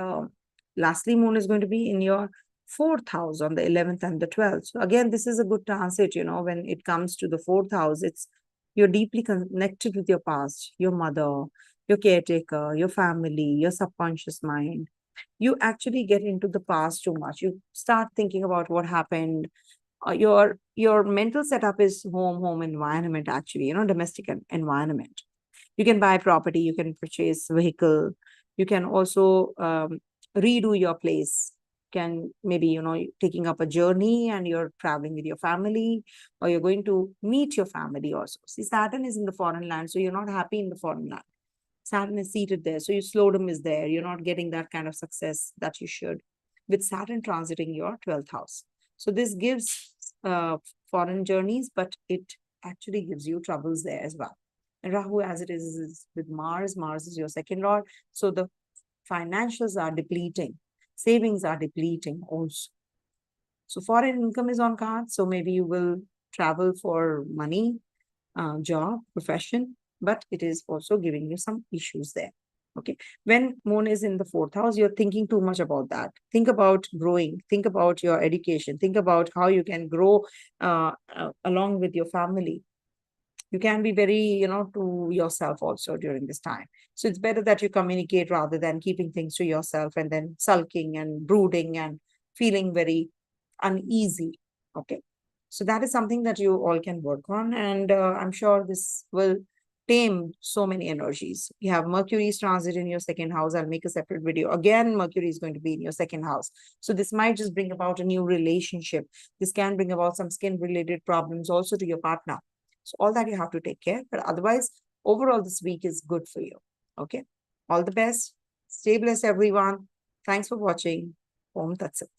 lastly, moon is going to be in your fourth house on the 11th and the 12th. So again, this is a good transit, when it comes to the fourth house, you're deeply connected with your past, your mother, your caretaker, your family, your subconscious mind. You actually get into the past too much. You start thinking about what happened. Your mental setup is home environment, actually, domestic environment. You can buy property, you can purchase vehicle, you can also redo your place. Can maybe taking up a journey and you're traveling with your family, or you're going to meet your family also. See, Saturn is in the foreign land, so you're not happy in the foreign land. Saturn is seated there, so your slowdom is there. You're not getting that kind of success that you should, with Saturn transiting your 12th house. So this gives foreign journeys, but it actually gives you troubles there as well. And Rahu, as it is with Mars. Mars is your second lord. So the financials are depleting. Savings are depleting also. So foreign income is on cards. So maybe you will travel for money, job, profession, but it is also giving you some issues there. Okay. When moon is in the fourth house, you're thinking too much about that. Think about growing. Think about your education. Think about how you can grow along with your family. You can be very, to yourself also during this time. So it's better that you communicate rather than keeping things to yourself and then sulking and brooding and feeling very uneasy. Okay. So that is something that you all can work on. And I'm sure this will tame so many energies. You have Mercury's transit in your second house. I'll make a separate video. Again, Mercury is going to be in your second house. So this might just bring about a new relationship. This can bring about some skin related problems also to your partner. So all that you have to take care. But otherwise, overall, this week is good for you. Okay. All the best. Stay blessed, everyone. Thanks for watching. Om Tat Sat.